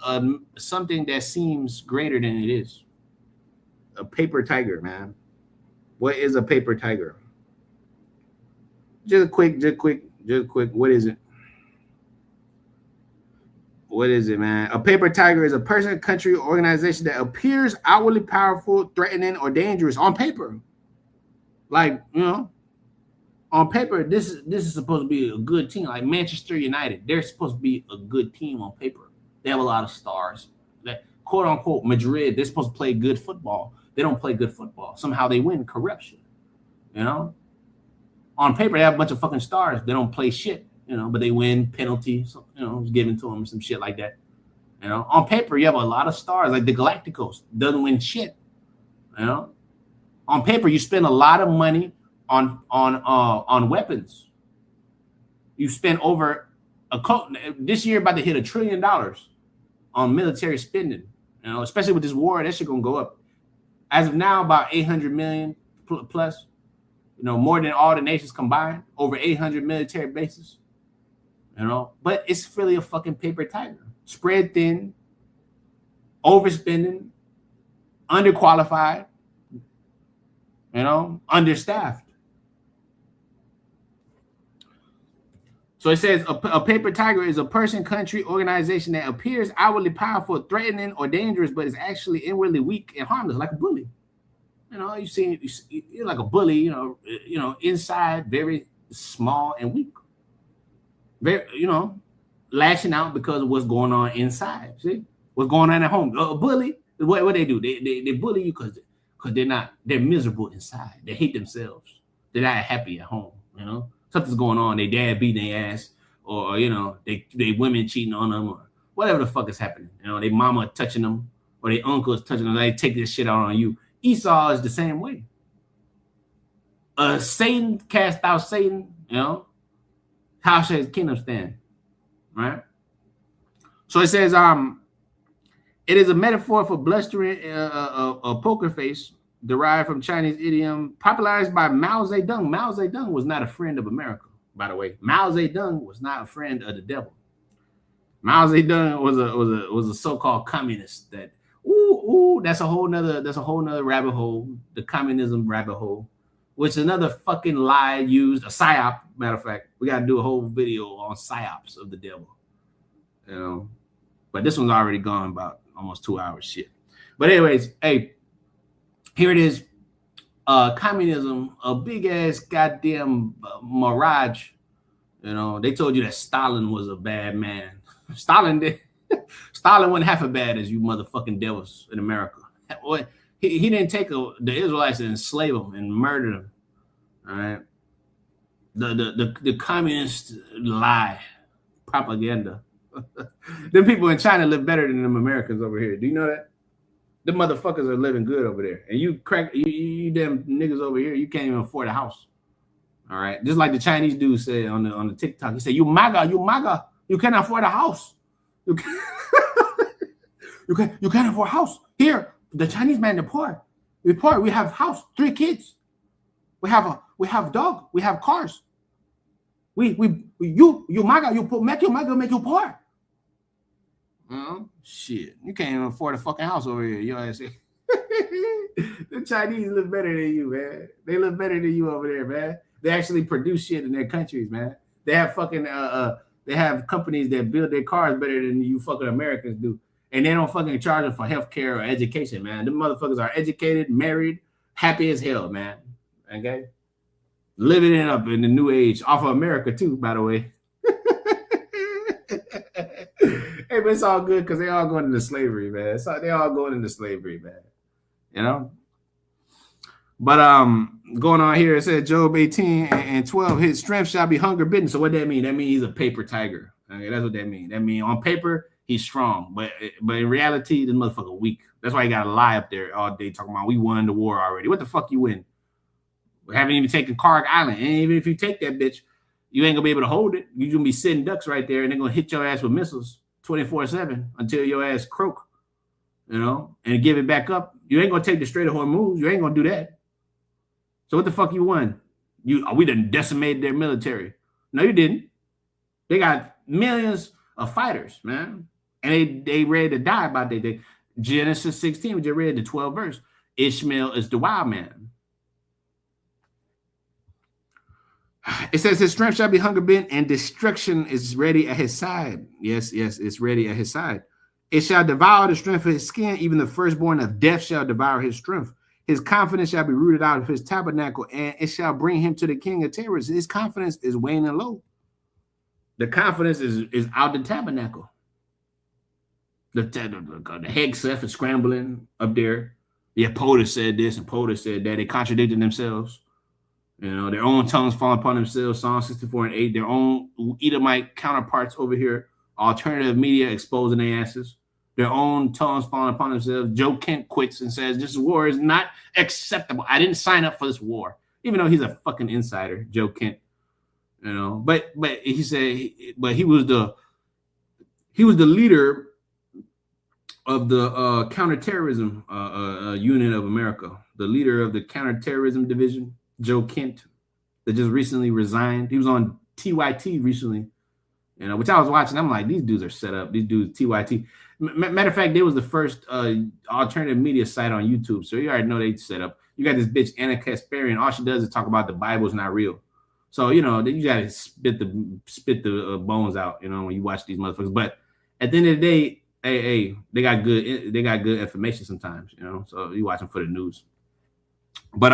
something that seems greater than it is. A paper tiger, man. What is a paper tiger? Just quick. What is it? What is it, man? A paper tiger is a person, country, or organization that appears outwardly powerful, threatening, or dangerous on paper. Like, you know, on paper, this is supposed to be a good team. Like Manchester United, they're supposed to be a good team on paper. They have a lot of stars. That quote unquote Madrid, they're supposed to play good football. They don't play good football. Somehow they win. Corruption. You know, on paper they have a bunch of fucking stars. They don't play shit. You know, but they win penalties. You know, given to them, some shit like that. You know, on paper you have a lot of stars. Like the Galacticos doesn't win shit. You know, on paper you spend a lot of money on weapons. You spend over this year about to hit $1 trillion on military spending. You know, especially with this war, that shit gonna go up. As of now, about 800 million plus. You know, more than all the nations combined. Over 800 military bases. You know, but it's really a fucking paper tiger. Spread thin, overspending, underqualified. You know, understaffed. So it says a paper tiger is a person, country, organization that appears outwardly powerful, threatening, or dangerous, but is actually inwardly weak and harmless, like a bully. You know, you're like a bully. You know, inside very small and weak. Very, you know, lashing out because of what's going on inside. See what's going on at home. A bully, what they do? They bully you because they're miserable inside. They hate themselves. They're not happy at home. You know. Something's going on. They dad beating their ass, or you know, they women cheating on them, or whatever the fuck is happening. You know, they mama touching them, or their uncle is touching them. They take this shit out on you. Esau is the same way. Satan cast out Satan. You know, how shall his kingdom stand? Right. So it says, it is a metaphor for blustering a poker face. Derived from Chinese idiom popularized by Mao Zedong. Mao Zedong was not a friend of America, by the way. Mao Zedong was not a friend of the devil. Mao Zedong was a so-called communist. That that's a whole nother rabbit hole, the communism rabbit hole, which is another fucking lie used, a psyop. Matter of fact, we gotta do a whole video on psyops of the devil. You know, but this one's already gone about almost 2 hours. Shit. But anyways, hey. Here it is, communism, a big ass goddamn mirage. You know, they told you that Stalin was a bad man. Stalin wasn't half as bad as you motherfucking devils in America. He didn't take the Israelites and enslave them and murder them. All right, the communist lie, propaganda. Them people in China live better than them Americans over here. Do you know that? The motherfuckers are living good over there. And you damn niggas over here, you can't even afford a house. All right. Just like the Chinese dude said on the TikTok. He said, you MAGA, you can't afford a house. You can't afford a house. Here, the Chinese man, they're poor. We poor. We have house, 3 kids. We have dog. We have cars. You MAGA, make you poor. Shit, you can't even afford a fucking house over here. Your ass. The Chinese live better than you, man. They live better than you over there, man. They actually produce shit in their countries, man. They have fucking they have companies that build their cars better than you fucking Americans do. And they don't fucking charge them for healthcare or education, man. Them motherfuckers are educated, married, happy as hell, man. Okay? Living it up in the new age, off of America too, by the way. Hey, but it's all good because they all going into slavery, man. So they all going into slavery, man. You know? But going on here, it said Job 18 and 12, his strength shall be hunger bitten. So what that mean? That means he's a paper tiger. Okay, that's what that means. That means on paper, he's strong. But in reality, this motherfucker weak. That's why he got to lie up there all day talking about we won the war already. What the fuck you win? We haven't even taken Karg Island. And even if you take that bitch, you ain't going to be able to hold it. You're going to be sitting ducks right there, and they're going to hit your ass with missiles 24/7 until your ass croak, you know, and give it back up. You ain't going to take the Strait of Hormuz. You ain't going to do that. So what the fuck you won? We done decimated their military. No, you didn't. They got millions of fighters, man. And they ready to die about that. Genesis 16, we just read the 12th verse. Ishmael is the wild man. It says his strength shall be hunger bitten and destruction is ready at his side. Yes, it's ready at his side. It shall devour the strength of his skin. Even the firstborn of death shall devour his strength. His confidence shall be rooted out of his tabernacle, and it shall bring him to the king of terrors. His confidence is waning low. The confidence is out the tabernacle. The Hegseth is scrambling up there. Yeah, POTUS said this and POTUS said that. They contradicted themselves. You know, their own tongues fall upon themselves. Psalm 64 and 8. Their own Edomite counterparts over here, alternative media exposing their asses. Their own tongues falling upon themselves. Joe Kent quits and says, this war is not acceptable. I didn't sign up for this war. Even though he's a fucking insider, Joe Kent. You know, but he said, but he was the leader of the counterterrorism unit of America. The leader of the counterterrorism division, Joe Kent, that just recently resigned. He was on TYT recently, you know, which I was watching. I'm like, these dudes are set up. These dudes, TYT. Matter of fact, they was the first alternative media site on YouTube. So you already know they set up. You got this bitch, Anna Kasparian. All she does is talk about the Bible's not real. So, you know, you got to spit the bones out, you know, when you watch these motherfuckers. But at the end of the day, hey, they got good information sometimes, you know. So you watch them for the news. But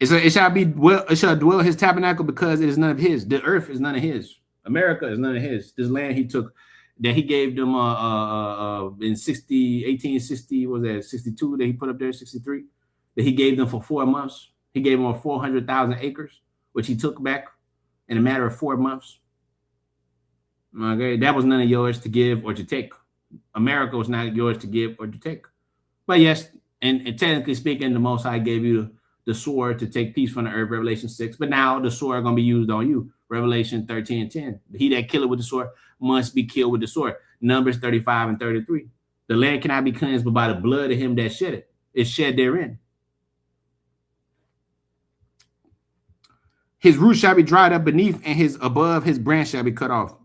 it shall dwell his tabernacle because it is none of his. The earth is none of his. America is none of his. This land he took that he gave them in 1860, was that 62 that he put up there, 63, that he gave them for 4 months. He gave them 400,000 acres, which he took back in a matter of 4 months. Okay, that was none of yours to give or to take. America was not yours to give or to take. But yes, and technically speaking, the Most High gave you the sword to take peace from the earth, Revelation 6. But now the sword is going to be used on you, Revelation 13 and 10. He that killeth with the sword must be killed with the sword. Numbers 35 and 33. The land cannot be cleansed but by the blood of him that shed it. It's shed therein. His root shall be dried up beneath, and his above his branch shall be cut off.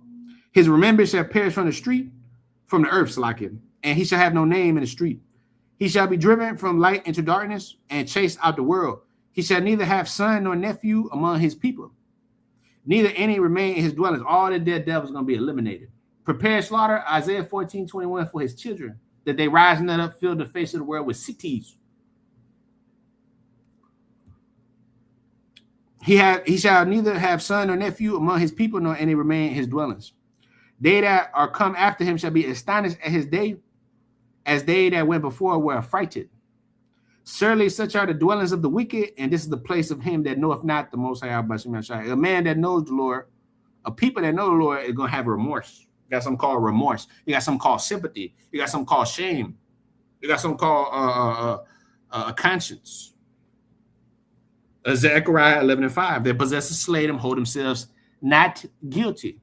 His remembrance shall perish from the earth, Salakim, and he shall have no name in the street. He shall be driven from light into darkness and chased out the world. He shall neither have son nor nephew among his people, neither any remain in his dwellings. All the dead devils are going to be eliminated. Prepare slaughter, Isaiah 14:21, for his children, that they rise not up, fill the face of the world with cities. He shall neither have son nor nephew among his people, nor any remain in his dwellings. They that are come after him shall be astonished at his day, as they that went before were affrighted. Surely such are the dwellings of the wicked, and this is the place of him that knoweth not the Most High. A man that knows the Lord, a people that know the Lord is going to have remorse. You got something called remorse. You got something called sympathy. You got something called shame. You got something called a conscience. Zechariah 11 and 5. Their possessors slay them, hold themselves not guilty.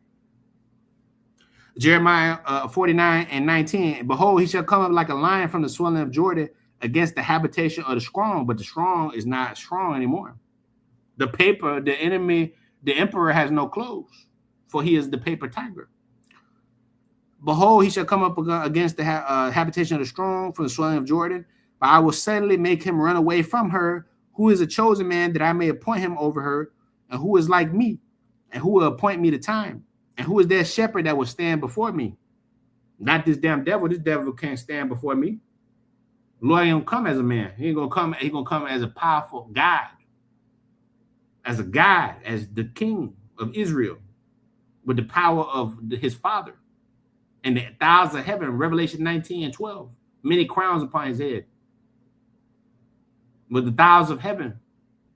Jeremiah 49 and 19. Behold, he shall come up like a lion from the swelling of Jordan, against the habitation of the strong, but the strong is not strong anymore. The emperor has no clothes, for he is the paper tiger. Behold, he shall come up against the habitation of the strong from the swelling of Jordan, but I will suddenly make him run away from her, who is a chosen man, that I may appoint him over her, and who is like me, and who will appoint me the time, and who is that shepherd that will stand before me? Not this damn devil. This devil can't stand before me. Lord ain't gonna come as a man. He ain't gonna come. He's gonna come as a powerful God, as a God, as the king of Israel, with the power of his father, and the thousands of heaven. Revelation 19 and 12. Many crowns upon his head. With the thousands of heaven.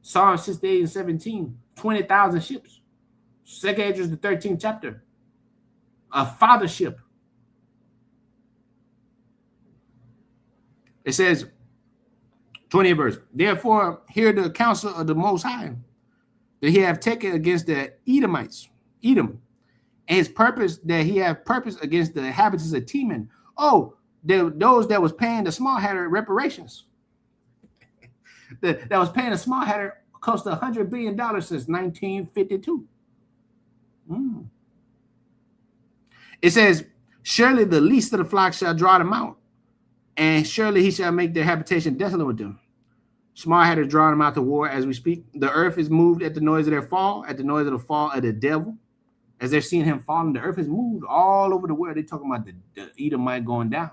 Psalm 68 and 17. 20,000 ships. 2 Esdras, the 13th chapter. A fathership. It says, 20th verse, therefore hear the counsel of the Most High, that he have taken against the Edomites, Edom, and his purpose that he have purpose against the inhabitants of Teman. Oh, those that was paying the small hatter reparations. that was paying the small hatter close to $100 billion since 1952. It says, surely the least of the flock shall draw them out, and surely he shall make their habitation desolate with them. Small hatter drawing them out to war as we speak. The earth is moved at the noise of their fall, at the noise of the fall of the devil. As they're seeing him falling, the earth is moved all over the world. They're talking about the Edomite going down.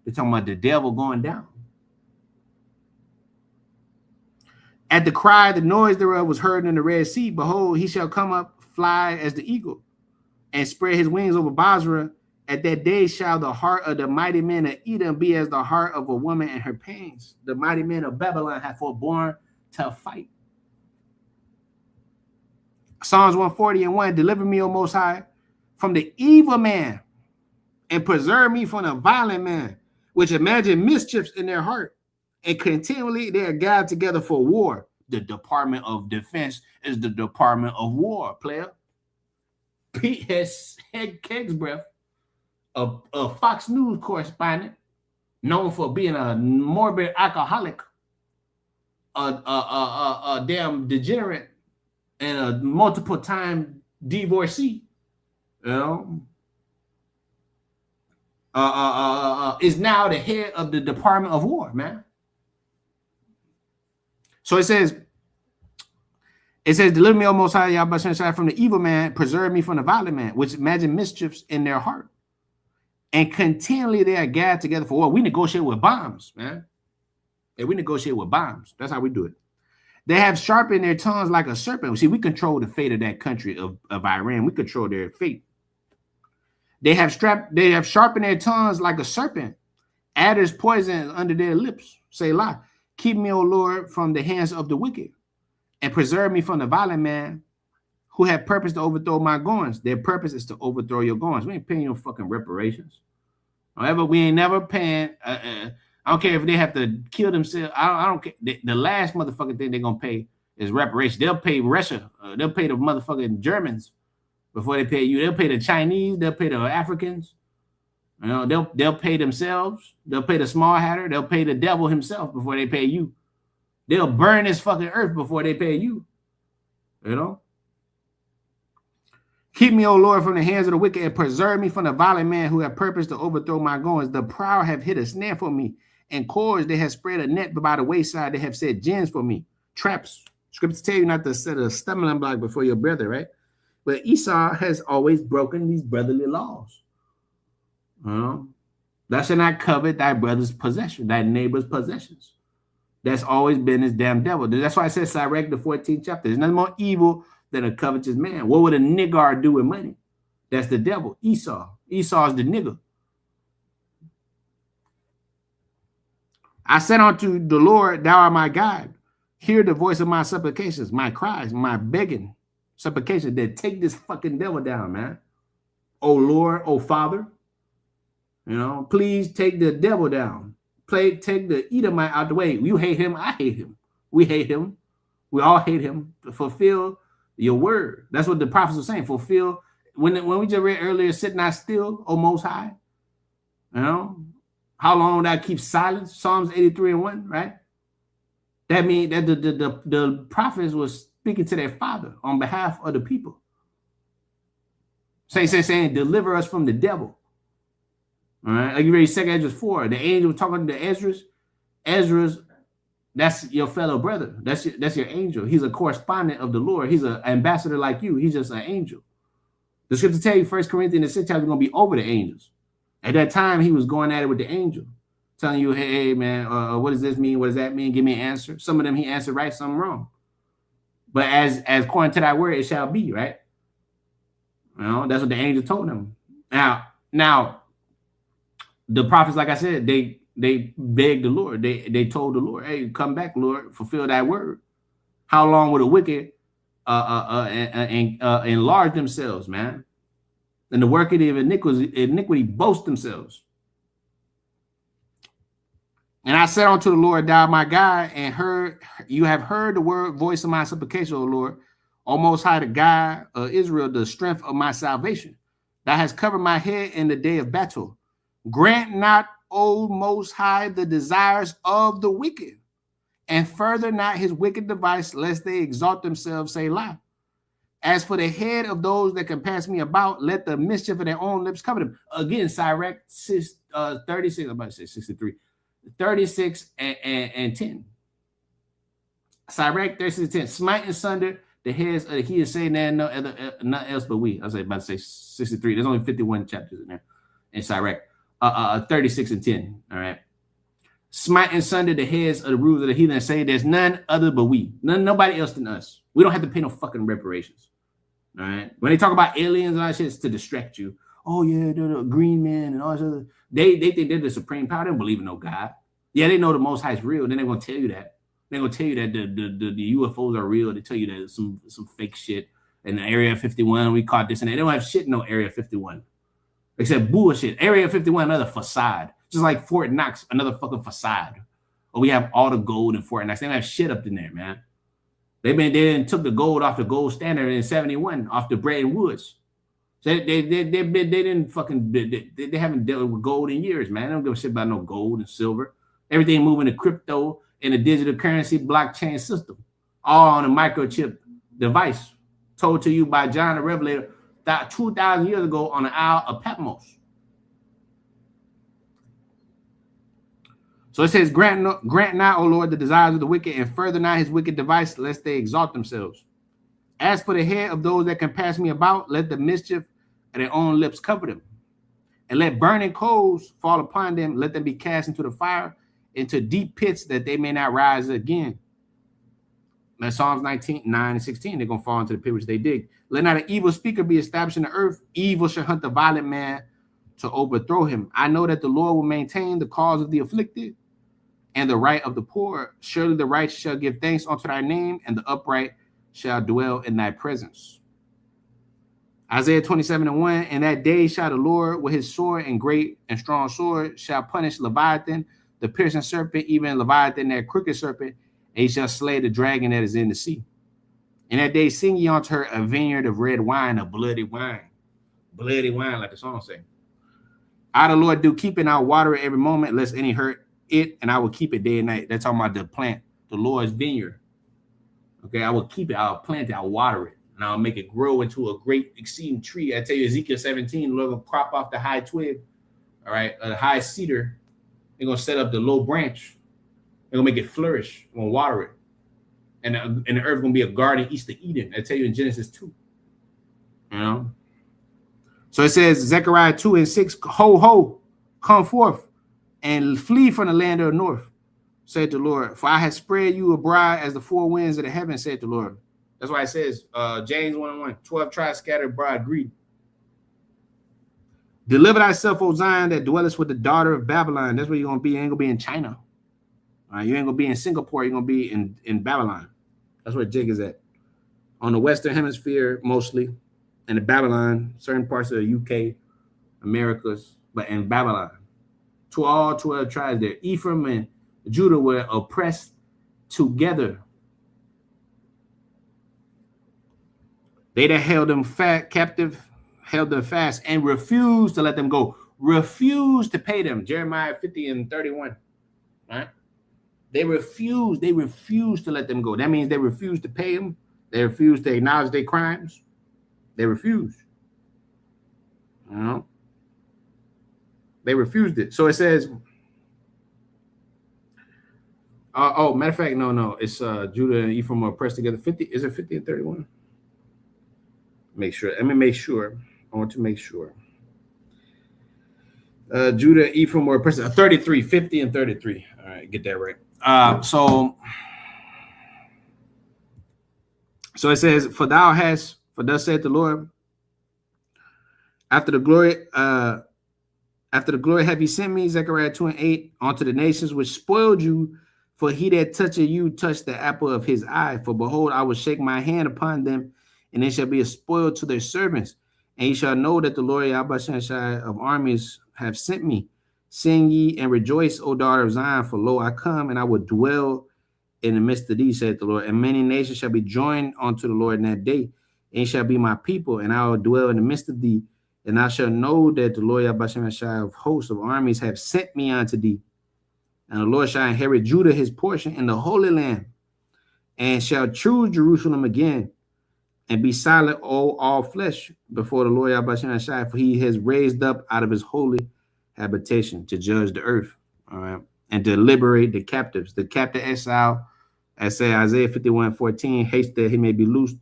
They're talking about the devil going down. At the cry, the noise thereof was heard in the Red Sea. Behold, he shall come up, fly as the eagle, and spread his wings over Basra. At that day shall the heart of the mighty men of Edom be as the heart of a woman in her pains. The mighty men of Babylon have forborne to fight. Psalms 140:1, deliver me, O Most High, from the evil man, and preserve me from the violent man, which imagine mischiefs in their heart, and continually they are gathered together for war. The Department of Defense is the Department of War, player. Pete has head Kegsbreath, a Fox News correspondent, known for being a morbid alcoholic, a damn degenerate, and a multiple-time divorcee, you know, is now the head of the Department of War, man. So it says, deliver me, O Most High, Yahweh Shai, from the evil man, preserve me from the violent man, which imagine mischiefs in their heart. And continually they are gathered together for war. We negotiate with bombs, man. And we negotiate with bombs. That's how we do it. They have sharpened their tongues like a serpent. See, we control the fate of that country of Iran. We control their fate. They have sharpened their tongues like a serpent. Adder's poison under their lips. Say lie. Keep me, O Lord, from the hands of the wicked, and preserve me from the violent man who have purpose to overthrow my goings. Their purpose is to overthrow your goings. We ain't paying your fucking reparations. However, we ain't never paying. I don't care if they have to kill themselves. I don't care. The last motherfucking thing they're gonna pay is reparations. They'll pay Russia. They'll pay the motherfucking Germans before they pay you. They'll pay the Chinese. They'll pay the Africans. You know, they'll pay themselves. They'll pay the small hatter. They'll pay the devil himself before they pay you. They'll burn this fucking earth before they pay you. You know. Keep me, O Lord, from the hands of the wicked, and preserve me from the violent man who have purpose to overthrow my goings. The proud have hid a snare for me, and cords they have spread a net by the wayside. They have set gins for me, traps. Scriptures tell you not to set a stumbling block before your brother, right? But Esau has always broken these brotherly laws. Thou shalt not covet thy brother's possession, thy neighbor's possessions. That's always been this damn devil. That's why I said Sirach, the 14th chapter. There's nothing more evil than a covetous man. What would a nigger do with money? That's the devil. Esau. Esau is the nigger. I said unto the Lord, thou art my God. Hear the voice of my supplications, my cries, my begging supplications, that take this fucking devil down, man. Oh Lord, oh Father, you know, please take the devil down. Take the Edomite out the way. You hate him, I hate him. We hate him. We all hate him. Fulfill your word. That's what the prophets were saying. Fulfill. When we just read earlier, sit not still, O Most High. You know, How long would that keep silence? Psalms 83:1, right? That means that the prophets was speaking to their father on behalf of the people. Saying, deliver us from the devil. All right. Like you read 2 Ezra 4. The angel talking to Ezra's, that's your fellow brother. That's your angel. He's a correspondent of the Lord. He's an ambassador like you. He's just an angel. The scripture tell you 1 Corinthians 6 chapter is going to be over the angels. At that time, he was going at it with the angel, telling you, hey man, what does this mean? What does that mean? Give me an answer. Some of them he answered right, some wrong. But as according to that word, it shall be, right? You know, that's what the angel told him. Now, the prophets, like I said, they begged the Lord. They told the Lord, hey, come back, Lord, fulfill that word. How long will the wicked enlarge themselves, man? And the work of iniquity boast themselves. And I said unto the Lord, thou my God, and you have heard the voice of my supplication, O Lord, O Most High, the God of Israel, the strength of my salvation. Thou hast covered my head in the day of battle. Grant not, O Most High, the desires of the wicked, and further not his wicked device, lest they exalt themselves, say lie. As for the head of those that can pass me about, let the mischief of their own lips cover them. Again, Sirach 36, I'm about to say 63, 36 and 10. Sirach 36 and 10. Smite and sunder the heads of the he is saying that nothing else but we. I was about to say 63. There's only 51 chapters in there in Sirach. 36 and 10. All right. Smite and sunder the heads of the rulers of the heathen and say there's none other but we. Nobody else than us. We don't have to pay no fucking reparations. All right. When they talk about aliens and all that shit, it's to distract you. Oh, yeah, they're the green men and all this other. They think they're the supreme power. They don't believe in no God. Yeah, they know the Most High is real. Then they're going to tell you that. They're going to tell you that the UFOs are real. They tell you that some fake shit. In the Area 51, we caught this and that. They don't have shit in no Area 51. Except bullshit. Area 51, another facade. Just like Fort Knox, another fucking facade. Or we have all the gold in Fort Knox. They don't have shit up in there, man. They took the gold off the gold standard in 71 off the Bretton Woods. So they didn't fucking they haven't dealt with gold in years, man. They don't give a shit about no gold and silver. Everything moving to crypto and a digital currency blockchain system, all on a microchip device, told to you by John the Revelator 2,000 years ago on the Isle of Patmos. So it says, grant not, O Lord, the desires of the wicked, and further not his wicked device, lest they exalt themselves. As for the head of those that can pass me about, let the mischief of their own lips cover them. And let burning coals fall upon them. Let them be cast into the fire, into deep pits, that they may not rise again. Now, Psalms 19, 9 and 16, they're going to fall into the pit which they dig. Let not an evil speaker be established in the earth. Evil shall hunt the violent man to overthrow him. I know that the Lord will maintain the cause of the afflicted and the right of the poor. Surely the righteous shall give thanks unto thy name, and the upright shall dwell in thy presence. Isaiah 27 and 1, in that day shall the Lord with his sword and great and strong sword shall punish Leviathan, the piercing serpent, even Leviathan, that crooked serpent, and he shall slay the dragon that is in the sea. In that day sing ye unto her a vineyard of red wine, a bloody wine. Bloody wine, like the song say. I, the Lord, do keep it, and I'll water it every moment, lest any hurt it, and I will keep it day and night. That's talking about the plant, the Lord's vineyard. Okay, I will keep it, I'll plant it, I'll water it, and I'll make it grow into a great exceeding tree. I tell you, Ezekiel 17, the Lord will crop off the high twig, all right, a high cedar. They're going to set up the low branch. They're going to make it flourish. They're going to water it. And the earth is going to be a garden east of Eden. I tell you in Genesis 2. You know? So it says, Zechariah 2 and 6, ho, ho, come forth and flee from the land of the north, said the Lord. For I have spread you abroad as the four winds of the heaven, said the Lord. That's why it says, James 1:1, 12 tribes scattered abroad, greed. Deliver thyself, O Zion, that dwellest with the daughter of Babylon. That's where you're going to be. You ain't going to be in China. All right, you ain't going to be in Singapore. You're going to be in Babylon. That's where Jig is at. On the Western Hemisphere, mostly. And in Babylon, certain parts of the UK, Americas, but in Babylon. To all 12 tribes there. Ephraim and Judah were oppressed together. They that held them captive, held them fast, and refused to let them go. refused to pay them. Jeremiah 50 and 31. Right? They refused to let them go. That means they refused to pay them. They refused to acknowledge their crimes. They refused. You know? They refused it. So it says, matter of fact, no. It's Judah and Ephraim are pressed together. 50, is it 50 and 31? Make sure. Let me make sure. I want to make sure. Judah and Ephraim were pressed 33, 50 and 33. All right, get that right. So it says, for thus saith the Lord, after the glory have he sent me, Zechariah 2 and 8, unto the nations which spoiled you, for he that toucheth you touched the apple of his eye. For behold, I will shake my hand upon them, and they shall be a spoil to their servants. And ye shall know that the Lord Yahweh of armies have sent me. Sing ye and rejoice, O daughter of Zion, for lo, I come, and I will dwell in the midst of thee, saith the Lord. And many nations shall be joined unto the Lord in that day, and ye shall be my people, and I will dwell in the midst of thee. And I shall know that the Lord Yahweh of hosts of armies have sent me unto thee. And the Lord shall inherit Judah his portion in the Holy Land, and shall choose Jerusalem again, and be silent, all flesh, before the Lord Yahweh, for he has raised up out of his holy habitation to judge the earth, all right, and to liberate the captives. The captive exile, as say Isaiah 51:14, hates that he may be loosed,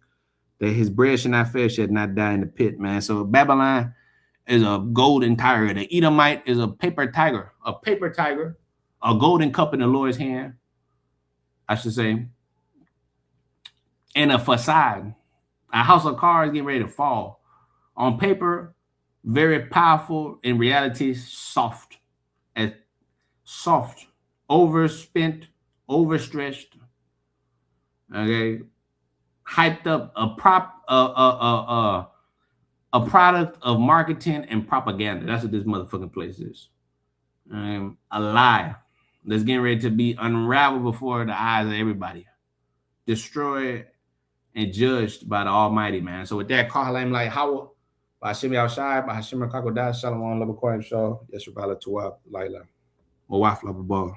that his bread shall not fail, shall not die in the pit, man. So Babylon is a golden tiger. The Edomite is a paper tiger, a golden cup in the Lord's hand, I should say, and a facade, a house of cards getting ready to fall. On paper, very powerful. In reality, soft, overspent, overstretched. Okay, hyped up, a product of marketing and propaganda. That's what this motherfucking place is. A lie that's getting ready to be unraveled before the eyes of everybody, destroyed and judged by the Almighty, man. So with that, call him like Hawa, by Hashem Yahushai, by Hashem Kakodah, Shalom, Labakoy, Shaw, Yeshua Bala Tuwab, Laila, Mawaf Lababal.